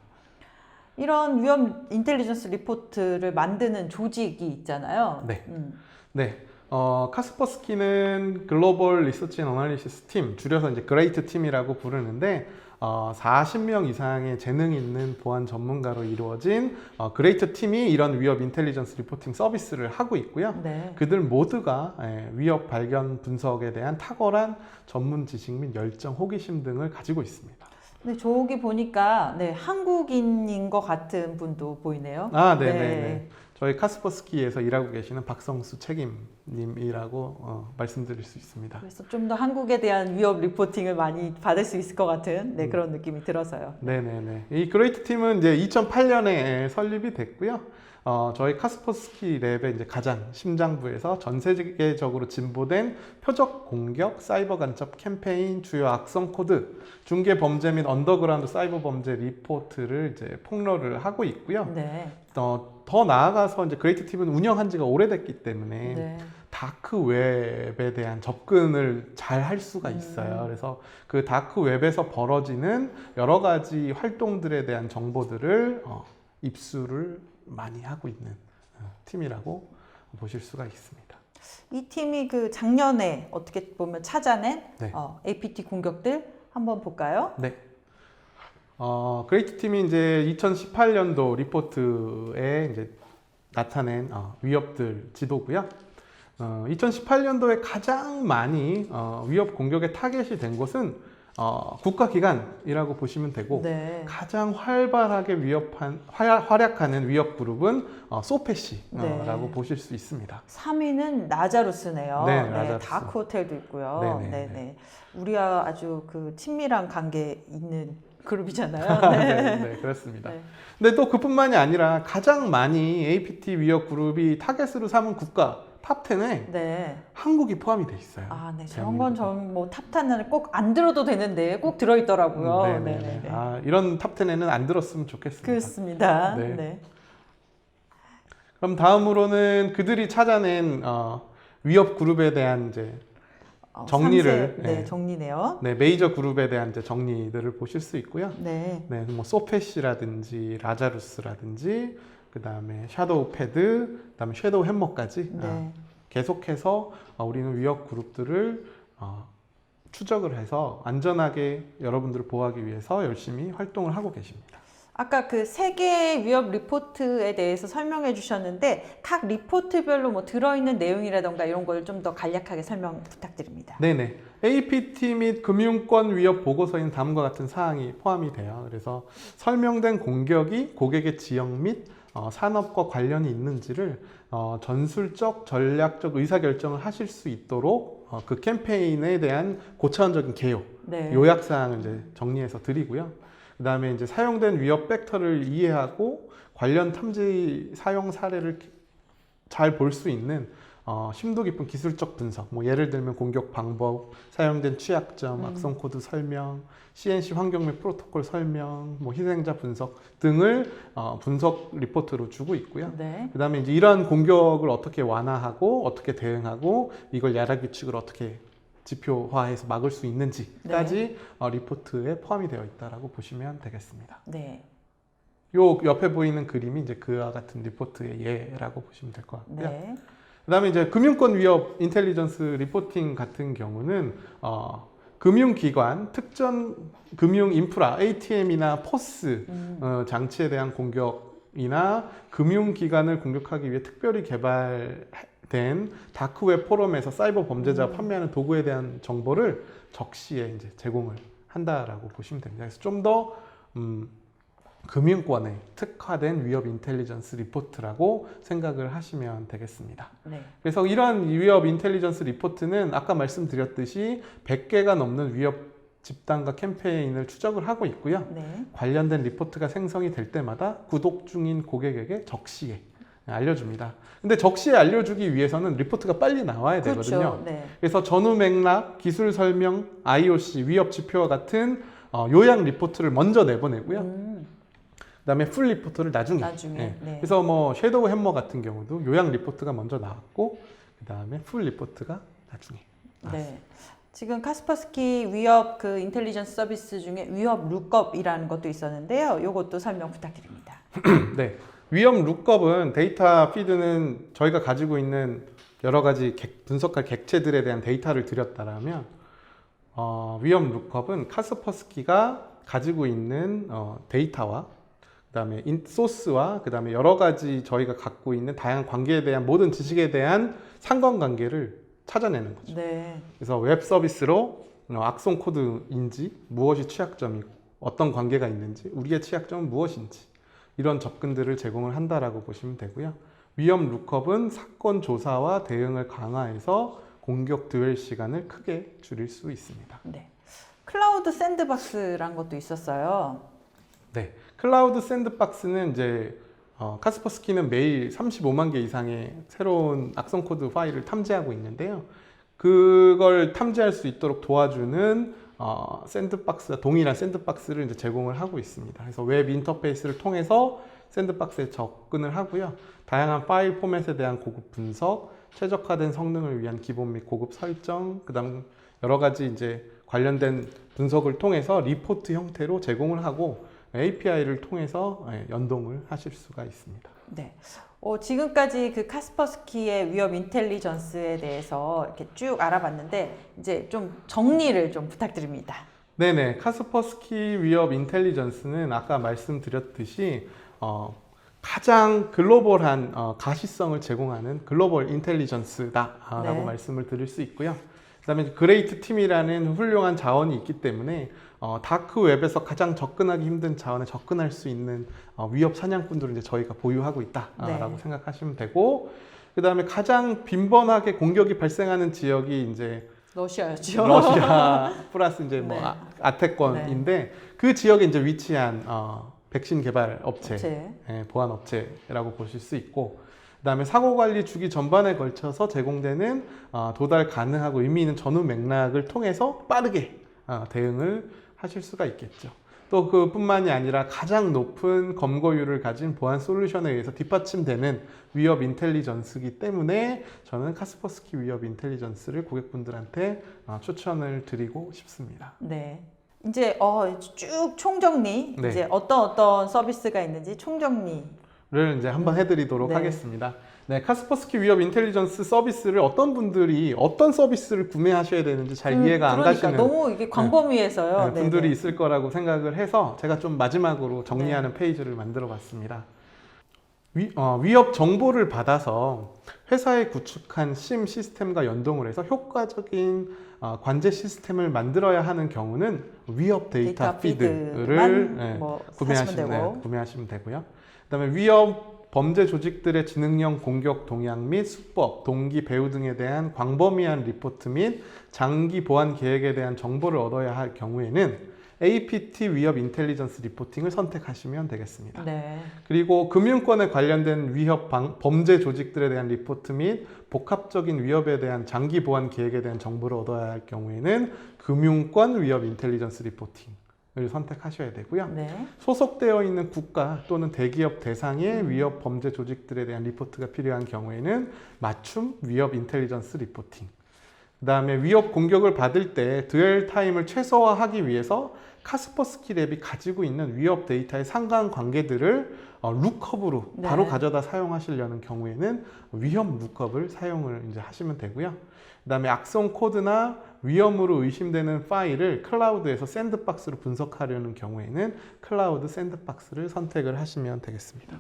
이런 위험 인텔리전스 리포트를 만드는 조직이 있잖아요. 네. 카스퍼스키는 글로벌 리서치 앤 어널리시스 팀, 줄여서 이제 그레이트 팀이라고 부르는데 40명 이상의 재능 있는 보안 전문가로 이루어진 그레이트 팀이 이런 위협 인텔리전스 리포팅 서비스를 하고 있고요. 네. 그들 모두가 위협 발견 분석에 대한 탁월한 전문 지식 및 열정, 호기심 등을 가지고 있습니다. 네, 저기 보니까 한국인인 것 같은 분도 보이네요. 네. 저희 카스퍼스키에서 일하고 계시는 박성수 책임님이라고 말씀드릴 수 있습니다. 그래서 좀 더 한국에 대한 위협 리포팅을 많이 받을 수 있을 것 같은 그런 느낌이 들어서요. 네네네. 이 그레이트 팀은 이제 2008년에 설립이 됐고요. 저희 카스퍼스키 랩의 이제 가장 심장부에서 전 세계적으로 진보된 표적 공격, 사이버 간첩 캠페인, 주요 악성 코드, 중개 범죄 및 언더그라운드 사이버 범죄 리포트를 이제 폭로를 하고 있고요. 네. 더 나아가서 이제 그레이트 팀은 운영한 지가 오래됐기 때문에 네. 다크 웹에 대한 접근을 잘 할 수가 있어요. 그래서 그 다크 웹에서 벌어지는 여러 가지 활동들에 대한 정보들을 입수를 많이 하고 있는 팀이라고 보실 수가 있습니다. 이 팀이 그 작년에 어떻게 보면 찾아낸 APT 공격들 한번 볼까요? 네. 그레이트 팀이 이제 2018년도 리포트에 이제 나타낸 위협들 지도고요. 2018년도에 가장 많이 위협 공격의 타겟이 된 곳은 국가기관이라고 보시면 되고 네. 가장 활발하게 활약하는 위협 그룹은 소페시라고 네. 보실 수 있습니다. 3위는 라자루스네요. 네, 네, 라자루스. 다크 호텔도 있고요. 네네. 네네. 우리와 아주 그 친밀한 관계 있는 그룹이잖아요. 네, 네, 그렇습니다. 네. 근데 또 그뿐만이 아니라 가장 많이 APT 위협 그룹이 타겟으로 삼은 국가 탑 10에 네. 한국이 포함이 돼 있어요. 아, 네. 저런 건 전 뭐 탑10은 꼭 안 들어도 되는데 꼭 들어있더라고요. 네네. 이런 탑 10에는 안 들었으면 좋겠습니다. 그렇습니다. 네. 네. 그럼 다음으로는 그들이 찾아낸 위협 그룹에 대한 이제 정리를 네, 정리네요. 네, 메이저 그룹에 대한 이제 정리들을 보실 수 있고요. 네. 네, 뭐 소페시라든지 라자루스라든지 그다음에 샤도우 패드, 그다음에 섀도우 햄머까지 네. 계속해서 우리는 위협 그룹들을 추적을 해서 안전하게 여러분들을 보호하기 위해서 열심히 활동을 하고 계십니다. 아까 그 세계 위협 리포트에 대해서 설명해 주셨는데 각 리포트별로 뭐 들어있는 내용이라던가 이런 걸 좀 더 간략하게 설명 부탁드립니다. 네네. APT 및 금융권 위협 보고서인 다음과 같은 사항이 포함이 돼요. 그래서 설명된 공격이 고객의 지역 및 산업과 관련이 있는지를 전술적, 전략적 의사결정을 하실 수 있도록 그 캠페인에 대한 고차원적인 개요, 네. 요약사항을 이제 정리해서 드리고요. 그 다음에 이제 사용된 위협 벡터를 이해하고 관련 탐지 사용 사례를 잘 볼 수 있는 심도 깊은 기술적 분석, 뭐 예를 들면 공격 방법, 사용된 취약점, 악성 코드 설명, CNC 환경 및 프로토콜 설명, 뭐 희생자 분석 등을 분석 리포트로 주고 있고요. 네. 그 다음에 이제 이러한 공격을 어떻게 완화하고 어떻게 대응하고 이걸 야라 규칙을 어떻게 지표화해서 막을 수 있는지까지 리포트에 포함이 되어 있다라고 보시면 되겠습니다. 네. 요 옆에 보이는 그림이 이제 그와 같은 리포트의 예라고 보시면 될 것 같고요. 네. 그다음에 이제 금융권 위협 인텔리전스 리포팅 같은 경우는 금융기관, 특정 금융 인프라, ATM이나 포스 장치에 대한 공격이나 금융기관을 공격하기 위해 특별히 개발된 다크웹 포럼에서 사이버 범죄자가 판매하는 도구에 대한 정보를 적시에 이제 제공을 한다라고 보시면 됩니다. 그래서 좀 더 금융권에 특화된 위협 인텔리전스 리포트라고 생각을 하시면 되겠습니다. 네. 그래서 이러한 위협 인텔리전스 리포트는 아까 말씀드렸듯이 100개가 넘는 위협 집단과 캠페인을 추적을 하고 있고요. 네. 관련된 리포트가 생성이 될 때마다 구독 중인 고객에게 적시에 알려줍니다. 근데 적시에 알려주기 위해서는 리포트가 빨리 나와야 되거든요. 그렇죠. 네. 그래서 전후 맥락, 기술 설명, IOC, 위협 지표와 같은 요약 리포트를 먼저 내보내고요. 그다음에 풀 리포트를 나중에. 네. 네. 그래서 뭐 섀도우 햄머 같은 경우도 요약 리포트가 먼저 나왔고 그다음에 풀 리포트가 나중에 나왔습니다. 네. 지금 카스퍼스키 위협 그 인텔리전스 서비스 중에 위협 룩업이라는 것도 있었는데요. 이것도 설명 부탁드립니다. 네. 위협 룩업은 데이터 피드는 저희가 가지고 있는 여러 가지 분석할 객체들에 대한 데이터를 드렸다라면 위협 룩업은 카스퍼스키가 가지고 있는 데이터와 그다음에 소스와 그다음에 여러 가지 저희가 갖고 있는 다양한 관계에 대한 모든 지식에 대한 상관관계를 찾아내는 거죠. 네. 그래서 웹 서비스로 악성 코드인지 무엇이 취약점이고 어떤 관계가 있는지 우리의 취약점은 무엇인지 이런 접근들을 제공을 한다라고 보시면 되고요. 위협 룩업은 사건 조사와 대응을 강화해서 공격 드웰 시간을 크게 줄일 수 있습니다. 네. 클라우드 샌드박스란 것도 있었어요. 네. 클라우드 샌드박스는 이제 카스퍼스키는 매일 35만 개 이상의 새로운 악성 코드 파일을 탐지하고 있는데요. 그걸 탐지할 수 있도록 도와주는 샌드박스와 동일한 샌드박스를 이제 제공을 하고 있습니다. 그래서 웹 인터페이스를 통해서 샌드박스에 접근을 하고요. 다양한 파일 포맷에 대한 고급 분석, 최적화된 성능을 위한 기본 및 고급 설정, 그다음 여러 가지 이제 관련된 분석을 통해서 리포트 형태로 제공을 하고 API를 통해서 연동을 하실 수가 있습니다. 네. 지금까지 그 카스퍼스키의 위협 인텔리전스에 대해서 이렇게 쭉 알아봤는데 이제 좀 정리를 좀 부탁드립니다. 네네. 카스퍼스키 위협 인텔리전스는 아까 말씀드렸듯이 가장 글로벌한 가시성을 제공하는 글로벌 인텔리전스다라고 네. 말씀을 드릴 수 있고요. 그다음에 그레이트 팀이라는 훌륭한 자원이 있기 때문에 다크 웹에서 가장 접근하기 힘든 자원에 접근할 수 있는 위협 사냥꾼들을 이제 저희가 보유하고 있다라고 네. 생각하시면 되고, 그다음에 가장 빈번하게 공격이 발생하는 지역이 이제 러시아였죠. 러시아 플러스 이제 뭐 네. 아태권인데 그 지역에 이제 위치한 백신 개발 업체, 업체. 보안 업체라고 보실 수 있고, 그다음에 사고 관리 주기 전반에 걸쳐서 제공되는 도달 가능하고 의미 있는 전후 맥락을 통해서 빠르게 대응을 하실 수가 있겠죠. 또 그뿐만이 아니라 가장 높은 검거율을 가진 보안 솔루션에 의해서 뒷받침되는 위협 인텔리전스이기 때문에 저는 카스퍼스키 위협 인텔리전스를 고객분들한테 추천을 드리고 싶습니다. 네. 이제 쭉 총정리, 네. 이제 어떤 서비스가 있는지 총정리. 를 이제 한번 해드리도록 네. 하겠습니다. 네, 카스퍼스키 위협 인텔리전스 서비스를 어떤 분들이 어떤 서비스를 구매하셔야 되는지 잘 이해가 안 가시는 너무 이게 광범위해서요. 분들이 네네. 있을 거라고 생각을 해서 제가 좀 마지막으로 정리하는 페이지를 만들어 봤습니다. 위협 정보를 받아서 회사에 구축한 심 시스템과 연동을 해서 효과적인 관제 시스템을 만들어야 하는 경우는 위협 데이터 피드를 구매하시면 되고요. 그다음에 위협 범죄 조직들의 지능형 공격 동향 및 수법, 동기, 배후 등에 대한 광범위한 리포트 및 장기 보안 계획에 대한 정보를 얻어야 할 경우에는 APT 위협 인텔리전스 리포팅을 선택하시면 되겠습니다. 네. 그리고 금융권에 관련된 위협 범죄 조직들에 대한 리포트 및 복합적인 위협에 대한 장기 보안 계획에 대한 정보를 얻어야 할 경우에는 금융권 위협 인텔리전스 리포팅을 선택하셔야 되고요. 네. 소속되어 있는 국가 또는 대기업 대상의 위협 범죄 조직들에 대한 리포트가 필요한 경우에는 맞춤 위협 인텔리전스 리포팅. 그 다음에 위협 공격을 받을 때 드웰 타임을 최소화하기 위해서 카스퍼스키 랩이 가지고 있는 위협 데이터의 상관관계들을 룩업으로 네. 바로 가져다 사용하시려는 경우에는 위협 룩업을 사용을 이제 하시면 되고요. 그 다음에 악성 코드나 위험으로 의심되는 파일을 클라우드에서 샌드박스로 분석하려는 경우에는 클라우드 샌드박스를 선택을 하시면 되겠습니다.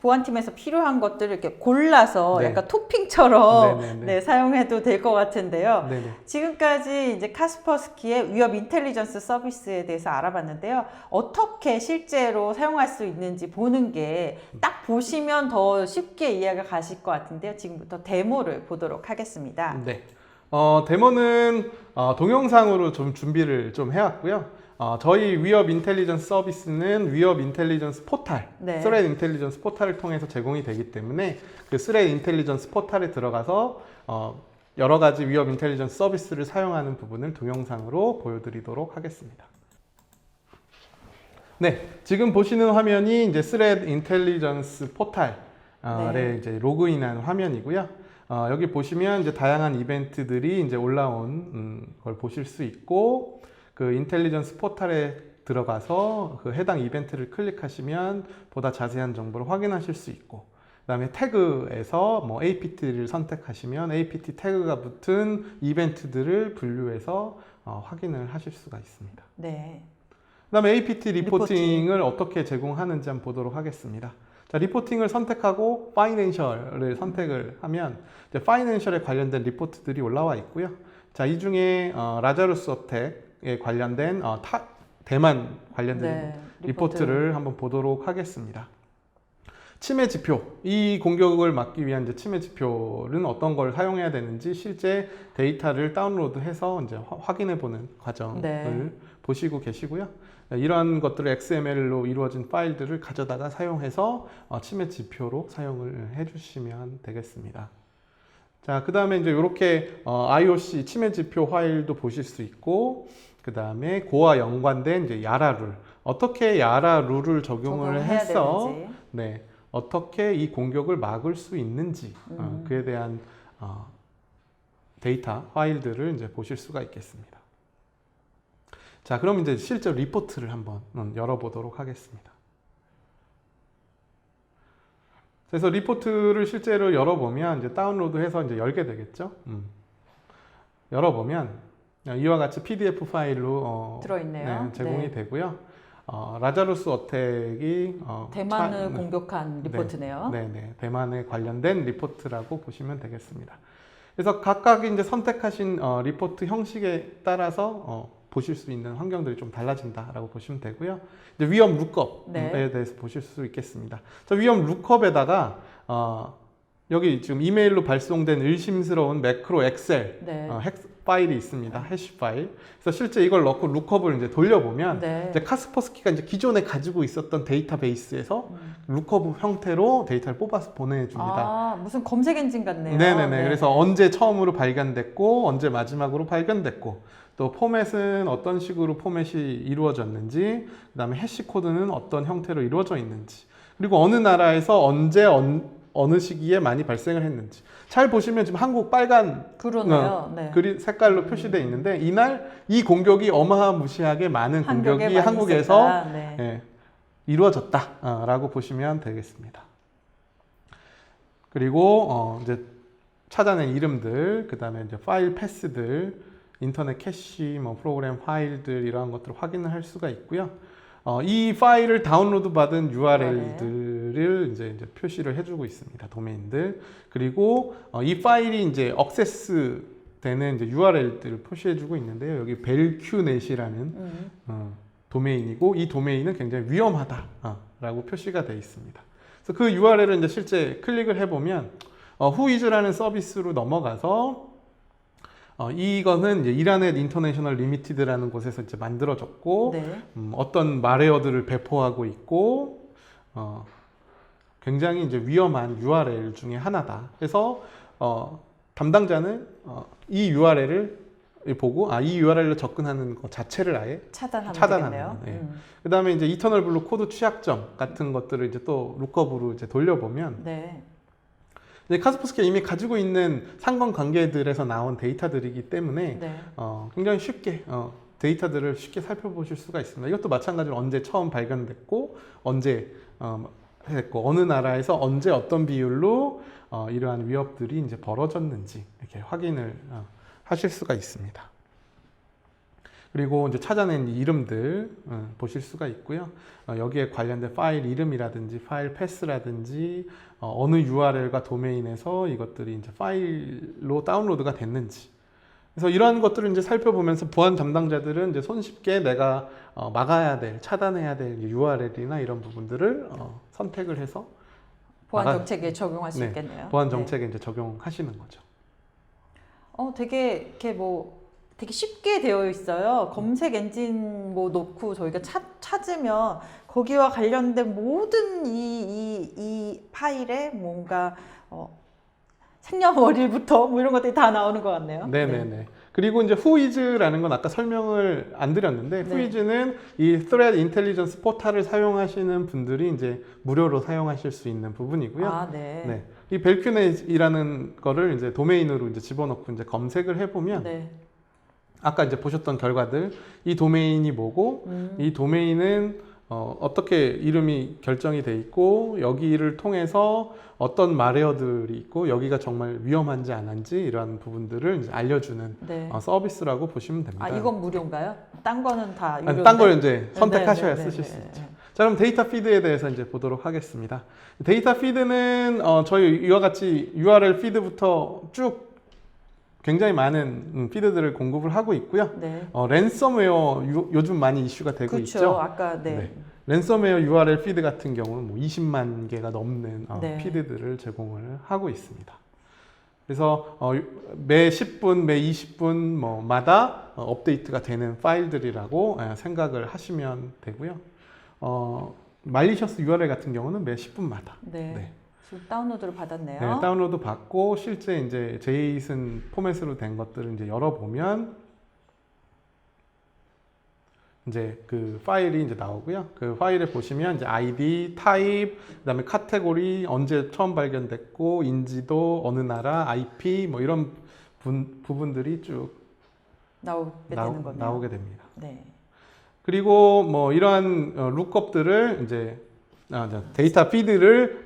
보안팀에서 필요한 것들을 이렇게 골라서 네. 약간 토핑처럼 네네네. 네, 사용해도 될 것 같은데요. 네네. 지금까지 이제 카스퍼스키의 위협 인텔리전스 서비스에 대해서 알아봤는데요. 어떻게 실제로 사용할 수 있는지 보는 게 딱 보시면 더 쉽게 이해가 가실 것 같은데요. 지금부터 데모를 보도록 하겠습니다. 네. 데모는 동영상으로 좀 준비를 좀 해왔고요. 저희 위협 인텔리전스 서비스는 위협 인텔리전스 포탈, 네. 스레드 인텔리전스 포탈을 통해서 제공이 되기 때문에 그 스레드 인텔리전스 포탈에 들어가서 여러 가지 위협 인텔리전스 서비스를 사용하는 부분을 동영상으로 보여드리도록 하겠습니다. 네, 지금 보시는 화면이 이제 스레드 인텔리전스 포탈에 네. 이제 로그인한 화면이고요. 여기 보시면 이제 다양한 이벤트들이 이제 올라온 걸 보실 수 있고, 그 인텔리전스 포탈에 들어가서 그 해당 이벤트를 클릭하시면 보다 자세한 정보를 확인하실 수 있고, 그다음에 태그에서 뭐 APT를 선택하시면 APT 태그가 붙은 이벤트들을 분류해서 확인을 하실 수가 있습니다. 네. 그다음에 APT 리포팅을 어떻게 제공하는지 한번 보도록 하겠습니다. 자, 리포팅을 선택하고 파이낸셜을 선택을 하면 이제 파이낸셜에 관련된 리포트들이 올라와 있고요. 자, 이 중에 라자루스 어택에 관련된 대만 관련된 리포트를 한번 보도록 하겠습니다. 침해 지표, 이 공격을 막기 위한 이제 침해 지표는 어떤 걸 사용해야 되는지 실제 데이터를 다운로드해서 이제 확인해 보는 과정을 보시고 계시고요. 이러한 것들을 XML로 이루어진 파일들을 가져다가 사용해서 침해 지표로 사용을 해주시면 되겠습니다. 자, 그 다음에 이제 이렇게 IOC 침해 지표 파일도 보실 수 있고, 그 다음에 그와 연관된 이제 야라 룰, 어떻게 야라 룰을 적용을 해서 네, 어떻게 이 공격을 막을 수 있는지 그에 대한 데이터 파일들을 이제 보실 수가 있겠습니다. 자, 그럼 이제 실제 리포트를 한번 열어보도록 하겠습니다. 그래서 리포트를 실제로 열어보면 이제 다운로드해서 이제 열게 되겠죠. 열어보면 이와 같이 PDF 파일로 들어있네요. 네, 제공이 되고요. 라자루스 어택이 대만을 공격한 리포트네요. 네, 대만에 관련된 리포트라고 보시면 되겠습니다. 그래서 각각 이제 선택하신 리포트 형식에 따라서 보실 수 있는 환경들이 좀 달라진다라고 보시면 되고요. 이제 위험 룩업에 대해서 보실 수 있겠습니다. 저 위험 룩업에다가 여기 지금 이메일로 발송된 의심스러운 매크로 엑셀 파일이 있습니다. 해시 파일. 그래서 실제 이걸 넣고 룩업을 이제 돌려보면 이제 카스퍼스키가 이제 기존에 가지고 있었던 데이터베이스에서 룩업 형태로 데이터를 뽑아서 보내줍니다. 아, 무슨 검색 엔진 같네요. 네네네. 그래서 언제 처음으로 발견됐고 언제 마지막으로 발견됐고 또 포맷은 어떤 식으로 포맷이 이루어졌는지, 그 다음에 해시 코드는 어떤 형태로 이루어져 있는지, 그리고 어느 나라에서 언제 어느 시기에 많이 발생을 했는지. 잘 보시면 지금 한국 빨간 그러네요. 색깔로 표시되어 있는데 이날 이 공격이 어마무시하게 많은 공격이 한국에서 이루어졌다라고 보시면 되겠습니다. 그리고 이제 찾아낸 이름들, 그 다음에 이제 파일 패스들, 인터넷 캐시, 프로그램 파일들 이러한 것들을 확인을 할 수가 있고요. 이 파일을 다운로드 받은 URL들을 이제 표시를 해주고 있습니다. 도메인들. 그리고 이 파일이 이제 액세스 되는 이제 URL들을 표시해주고 있는데요. 여기 벨큐넷이라는 도메인이고 이 도메인은 굉장히 위험하다라고 표시가 되어 있습니다. 그래서 그 URL을 이제 실제 클릭을 해보면 후이즈라는 서비스로 넘어가서 이거는 이제 이라넷 인터내셔널 리미티드라는 곳에서 이제 만들어졌고 어떤 말웨어들을 배포하고 있고 굉장히 이제 위험한 URL 중에 하나다. 그래서 담당자는 이 URL을 보고 이 URL로 접근하는 것 자체를 아예 차단하는. 그 다음에 이제 이터널 블루 코드 취약점 같은 것들을 이제 또 룩업으로 이제 돌려보면. 카스퍼스키가 이미 가지고 있는 상관관계들에서 나온 데이터들이기 때문에 굉장히 쉽게 데이터들을 쉽게 살펴보실 수가 있습니다. 이것도 마찬가지로 언제 처음 발견됐고 언제 했고 어느 나라에서 언제 어떤 비율로 이러한 위협들이 이제 벌어졌는지 이렇게 확인을 하실 수가 있습니다. 그리고 이제 찾아낸 이름들 보실 수가 있고요. 여기에 관련된 파일 이름이라든지 파일 패스라든지 어느 URL과 도메인에서 이것들이 이제 파일로 다운로드가 됐는지. 그래서 이러한 것들을 이제 살펴보면서 보안 담당자들은 이제 손쉽게 내가 막아야 될, 차단해야 될 URL이나 이런 부분들을 선택을 해서 보안 정책에 적용할 수 있겠네요. 보안 정책에 이제 적용하시는 거죠. 되게 이렇게 되게 쉽게 되어 있어요. 검색 엔진 놓고 저희가 찾으면 거기와 관련된 모든 이 파일에 뭔가 생년월일부터 이런 것들이 다 나오는 것 같네요. 네네네. 그리고 이제 후이즈라는 건 아까 설명을 안 드렸는데 후이즈는 이 Threat Intelligence 포탈을 사용하시는 분들이 이제 무료로 사용하실 수 있는 부분이고요. 이 벨큐넷이라는 거를 이제 도메인으로 이제 집어넣고 이제 검색을 해보면 아까 이제 보셨던 결과들, 이 도메인이 뭐고, 이 도메인은 어떻게 이름이 결정이 돼 있고, 여기를 통해서 어떤 말웨어들이 있고, 여기가 정말 위험한지 안 한지 이런 부분들을 이제 알려주는 서비스라고 보시면 됩니다. 이건 무료인가요? 딴 거는 다 유료인데? 딴 걸 이제 선택하셔야 쓰실 수 있죠. 자, 그럼 데이터 피드에 대해서 이제 보도록 하겠습니다. 데이터 피드는 저희 이와 같이 URL 피드부터 쭉 굉장히 많은 피드들을 공급을 하고 있고요. 랜섬웨어 요즘 많이 이슈가 되고 있죠. 아까 랜섬웨어 URL 피드 같은 경우는 20만 개가 넘는 피드들을 제공을 하고 있습니다. 그래서 매 10분, 매 20분 마다 업데이트가 되는 파일들이라고 생각을 하시면 되고요. 말리셔스 URL 같은 경우는 매 10분마다. 다운로드를 받았네요. 다운로드 받고 실제 이제 제이슨 포맷으로 된 것들을 이제 열어보면 이제 그 파일이 이제 나오고요. 그 파일에 보시면 이제 ID, 타입, 그다음에 카테고리, 언제 처음 발견됐고, 인지도, 어느 나라, IP 이런 부분들이 쭉 나오게 됩니다. 그리고 이러한 룩업들을 이제 데이터 피드를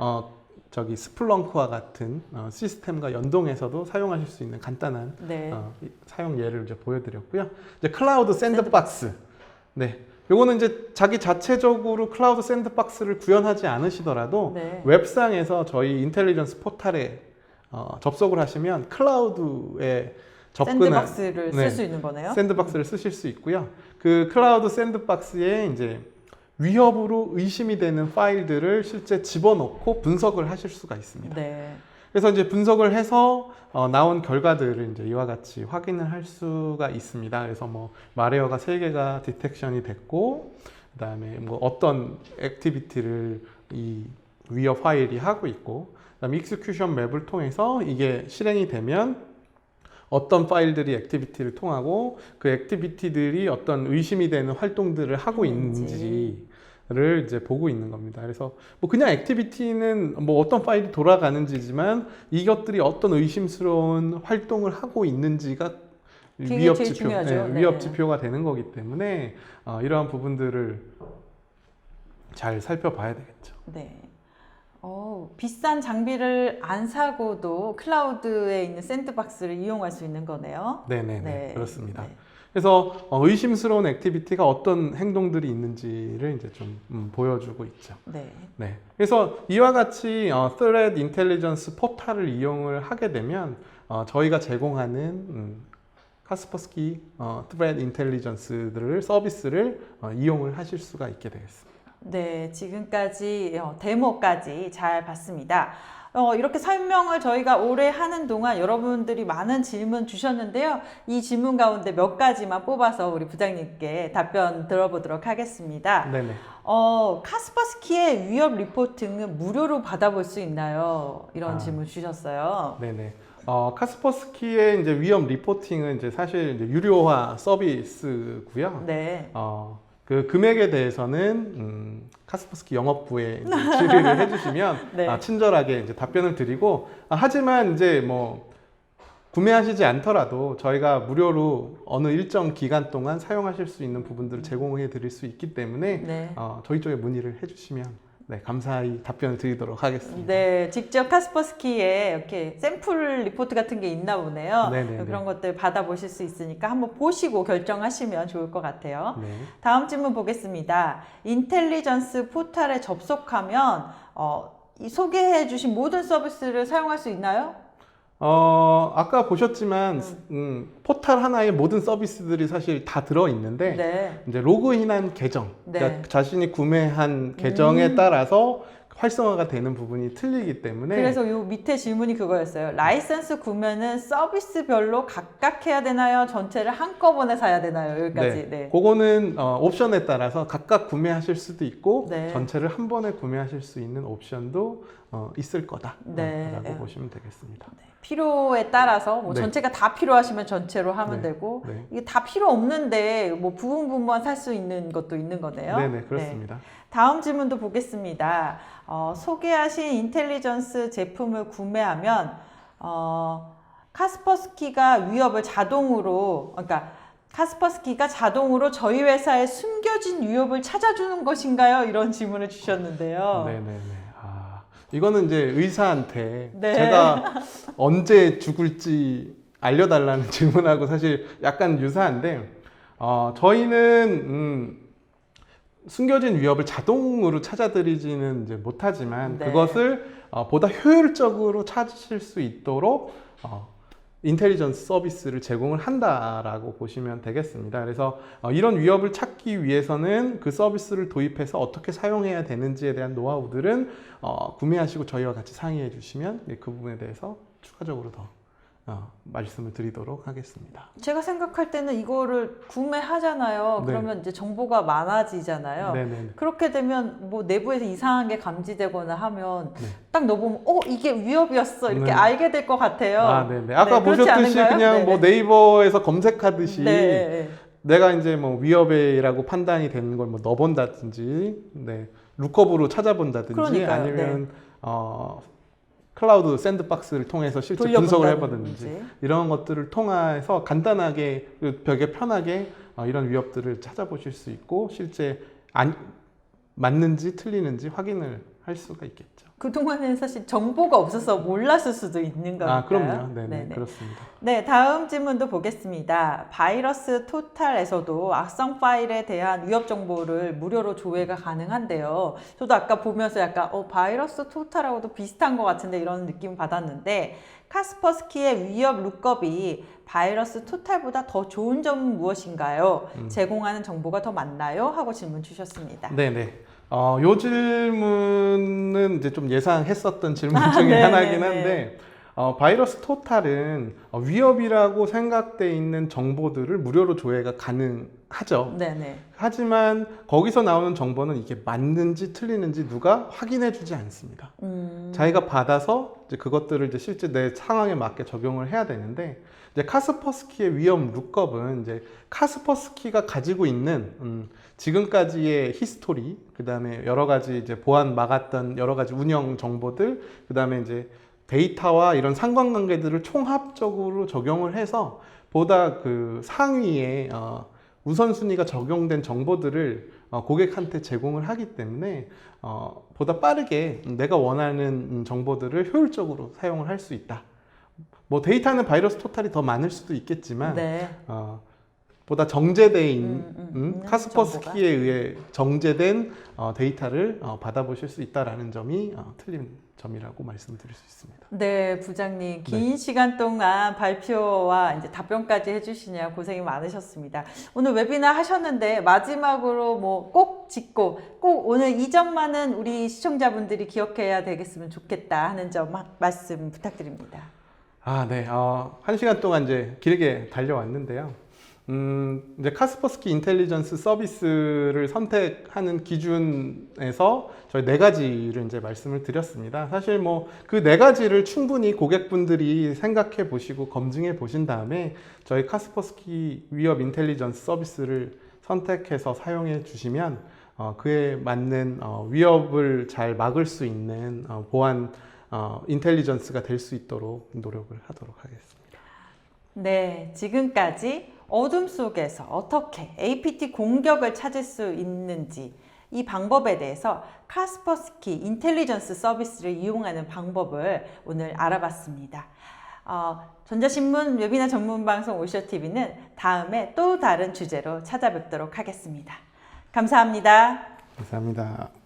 스플렁크와 같은 시스템과 연동해서도 사용하실 수 있는 간단한 사용 예를 이제 보여드렸고요. 이제 클라우드 샌드박스. 요거는 이제 자기 자체적으로 클라우드 샌드박스를 구현하지 않으시더라도 웹상에서 저희 인텔리전스 포탈에 접속을 하시면 클라우드에 접근한 샌드박스를 쓸 수 있는 거네요. 샌드박스를 쓰실 수 있고요. 그 클라우드 샌드박스에 이제 위협으로 의심이 되는 파일들을 실제 집어넣고 분석을 하실 수가 있습니다. 네. 그래서 이제 분석을 해서 나온 결과들을 이제 이와 같이 확인을 할 수가 있습니다. 그래서 뭐 마레어가 3개가 디텍션이 됐고, 그다음에 뭐 어떤 액티비티를 이 위협 파일이 하고 있고, 그다음에 익스큐션 맵을 통해서 이게 실행이 되면 어떤 파일들이 액티비티를 통하고 그 액티비티들이 어떤 의심이 되는 활동들을 하고 있는지를 이제 보고 있는 겁니다. 그래서 뭐 그냥 액티비티는 뭐 어떤 파일이 돌아가는지지만 이것들이 어떤 의심스러운 활동을 하고 있는지가 위협 지표, 위협 지표가 되는 거기 때문에 이러한 부분들을 잘 살펴봐야 되겠죠. 네. 비싼 장비를 안 사고도 클라우드에 있는 샌드박스를 이용할 수 있는 거네요. 네네네. 네. 그렇습니다. 네. 그래서 의심스러운 액티비티가 어떤 행동들이 있는지를 이제 좀 보여주고 있죠. 네. 네. 그래서 이와 같이 Threat Intelligence 포탈을 이용을 하게 되면 저희가 제공하는 카스퍼스키 Threat Intelligence들을 서비스를 이용을 하실 수가 있게 되겠습니다. 네, 지금까지 데모까지 잘 봤습니다. 이렇게 설명을 저희가 오래 하는 동안 여러분들이 많은 질문 주셨는데요. 이 질문 가운데 몇 가지만 뽑아서 우리 부장님께 답변 들어보도록 하겠습니다. 네네. 카스퍼스키의 위협 리포팅은 무료로 받아볼 수 있나요? 이런 질문 주셨어요. 네네. 카스퍼스키의 이제 위협 리포팅은 이제 사실 이제 유료화 서비스고요. 네. 그 금액에 대해서는 카스퍼스키 영업부에 이제 질의를 해주시면 네. 친절하게 이제 답변을 드리고 하지만 이제 뭐 구매하시지 않더라도 저희가 무료로 어느 일정 기간 동안 사용하실 수 있는 부분들을 제공해 드릴 수 있기 때문에 네. 저희 쪽에 문의를 해주시면 네, 감사히 답변을 드리도록 하겠습니다. 네, 직접 카스퍼스키에 이렇게 샘플 리포트 같은 게 있나 보네요. 네네네. 그런 것들 받아보실 수 있으니까 한번 보시고 결정하시면 좋을 것 같아요. 네. 다음 질문 보겠습니다. 인텔리전스 포탈에 접속하면 이 소개해 주신 모든 서비스를 사용할 수 있나요? 아까 보셨지만 포탈 하나에 모든 서비스들이 사실 다 들어있는데 네. 이제 로그인한 계정, 네. 그러니까 자신이 구매한 계정에 따라서 활성화가 되는 부분이 틀리기 때문에 그래서 요 밑에 질문이 그거였어요. 라이센스 구매는 서비스별로 각각 해야 되나요? 전체를 한꺼번에 사야 되나요? 여기까지. 네. 그거는 옵션에 따라서 각각 구매하실 수도 있고 네. 전체를 한 번에 구매하실 수 있는 옵션도 있을 거다라고 네. 보시면 되겠습니다. 네. 필요에 따라서 뭐 네. 전체가 다 필요하시면 전체로 하면 네. 되고 네. 이게 다 필요 없는데 뭐 부분만 살 수 있는 것도 있는 거네요. 네네, 그렇습니다. 네. 다음 질문도 보겠습니다. 소개하신 인텔리전스 제품을 구매하면 카스퍼스키가 위협을 자동으로, 그러니까 카스퍼스키가 자동으로 저희 회사의 숨겨진 위협을 찾아주는 것인가요? 이런 질문을 주셨는데요. 네네네. 이거는 이제 의사한테 네. 제가 언제 죽을지 알려달라는 질문하고 사실 약간 유사한데, 저희는 숨겨진 위협을 자동으로 찾아드리지는 이제 못하지만 네. 그것을 보다 효율적으로 찾으실 수 있도록 인텔리전스 서비스를 제공을 한다라고 보시면 되겠습니다. 그래서 이런 위협을 찾기 위해서는 그 서비스를 도입해서 어떻게 사용해야 되는지에 대한 노하우들은 구매하시고 저희와 같이 상의해 주시면 그 부분에 대해서 추가적으로 더 말씀을 드리도록 하겠습니다. 제가 생각할 때는 이거를 구매하잖아요. 네. 그러면 이제 정보가 많아지잖아요. 네네. 그렇게 되면 뭐 내부에서 이상한 게 감지되거나 하면 네. 딱 넣어보면 이게 위협이었어 이렇게 네. 알게 될 것 같아요. 네네. 아까 네, 그렇지 보셨듯이 않은가요? 그냥 네네. 뭐 네이버에서 검색하듯이 네. 내가 이제 뭐 위협이라고 판단이 되는 걸 뭐 넣어본다든지, 네, 룩업으로 찾아본다든지, 그러니까요. 아니면 클라우드 샌드박스를 통해서 실제 분석을 해보든지 이런 것들을 통해서 간단하게 벽에 편하게 이런 위협들을 찾아보실 수 있고 실제 맞는지 틀리는지 확인을 할 수가 있겠죠. 그동안은 사실 정보가 없어서 몰랐을 수도 있는 건가요? 아, 그럼요. 네네, 그렇습니다. 네, 다음 질문도 보겠습니다. 바이러스 토탈에서도 악성 파일에 대한 위협 정보를 무료로 조회가 가능한데요. 저도 아까 보면서 약간 바이러스 토탈하고도 비슷한 것 같은데 이런 느낌 받았는데 카스퍼스키의 위협 룩업이 바이러스 토탈보다 더 좋은 점은 무엇인가요? 제공하는 정보가 더 많나요? 하고 질문 주셨습니다. 네네. 요 질문은 이제 좀 예상했었던 질문 중에 하나이긴 한데, 바이러스 토탈은 위협이라고 생각돼 있는 정보들을 무료로 조회가 가능하죠. 네네. 하지만 거기서 나오는 정보는 이게 맞는지 틀리는지 누가 확인해 주지 않습니다. 자기가 받아서 이제 그것들을 이제 실제 내 상황에 맞게 적용을 해야 되는데, 이제 카스퍼스키의 위험 룩업은 이제 카스퍼스키가 가지고 있는 지금까지의 히스토리, 그 다음에 여러 가지 이제 보안 막았던 여러 가지 운영 정보들, 그 다음에 이제 데이터와 이런 상관관계들을 총합적으로 적용을 해서 보다 그 상위에 우선순위가 적용된 정보들을 고객한테 제공을 하기 때문에 보다 빠르게 내가 원하는 정보들을 효율적으로 사용을 할 수 있다. 뭐 데이터는 바이러스 토탈이 더 많을 수도 있겠지만 네. 보다 정제된 카스퍼스키에 의해 정제된 데이터를 받아보실 수 있다라는 점이 틀린 점이라고 말씀드릴 수 있습니다. 네, 부장님 긴 시간 동안 발표와 이제 답변까지 해주시냐 고생이 많으셨습니다. 오늘 웨비나 하셨는데 마지막으로 뭐 꼭 짚고 꼭 오늘 이 점만은 우리 시청자분들이 기억해야 되겠으면 좋겠다 하는 점 말씀 부탁드립니다. 네. 1시간 동안 이제 길게 달려왔는데요. 이제 카스퍼스키 인텔리전스 서비스를 선택하는 기준에서 저희 4가지를 이제 말씀을 드렸습니다. 사실 뭐 그 4가지를 충분히 고객분들이 생각해 보시고 검증해 보신 다음에 저희 카스퍼스키 위협 인텔리전스 서비스를 선택해서 사용해 주시면 그에 맞는 위협을 잘 막을 수 있는 보안 인텔리전스가 될 수 있도록 노력을 하도록 하겠습니다. 네, 지금까지 어둠 속에서 어떻게 APT 공격을 찾을 수 있는지 이 방법에 대해서 카스퍼스키 인텔리전스 서비스를 이용하는 방법을 오늘 알아봤습니다. 전자신문 웨비나 전문 방송 오셔TV는 다음에 또 다른 주제로 찾아뵙도록 하겠습니다. 감사합니다. 감사합니다.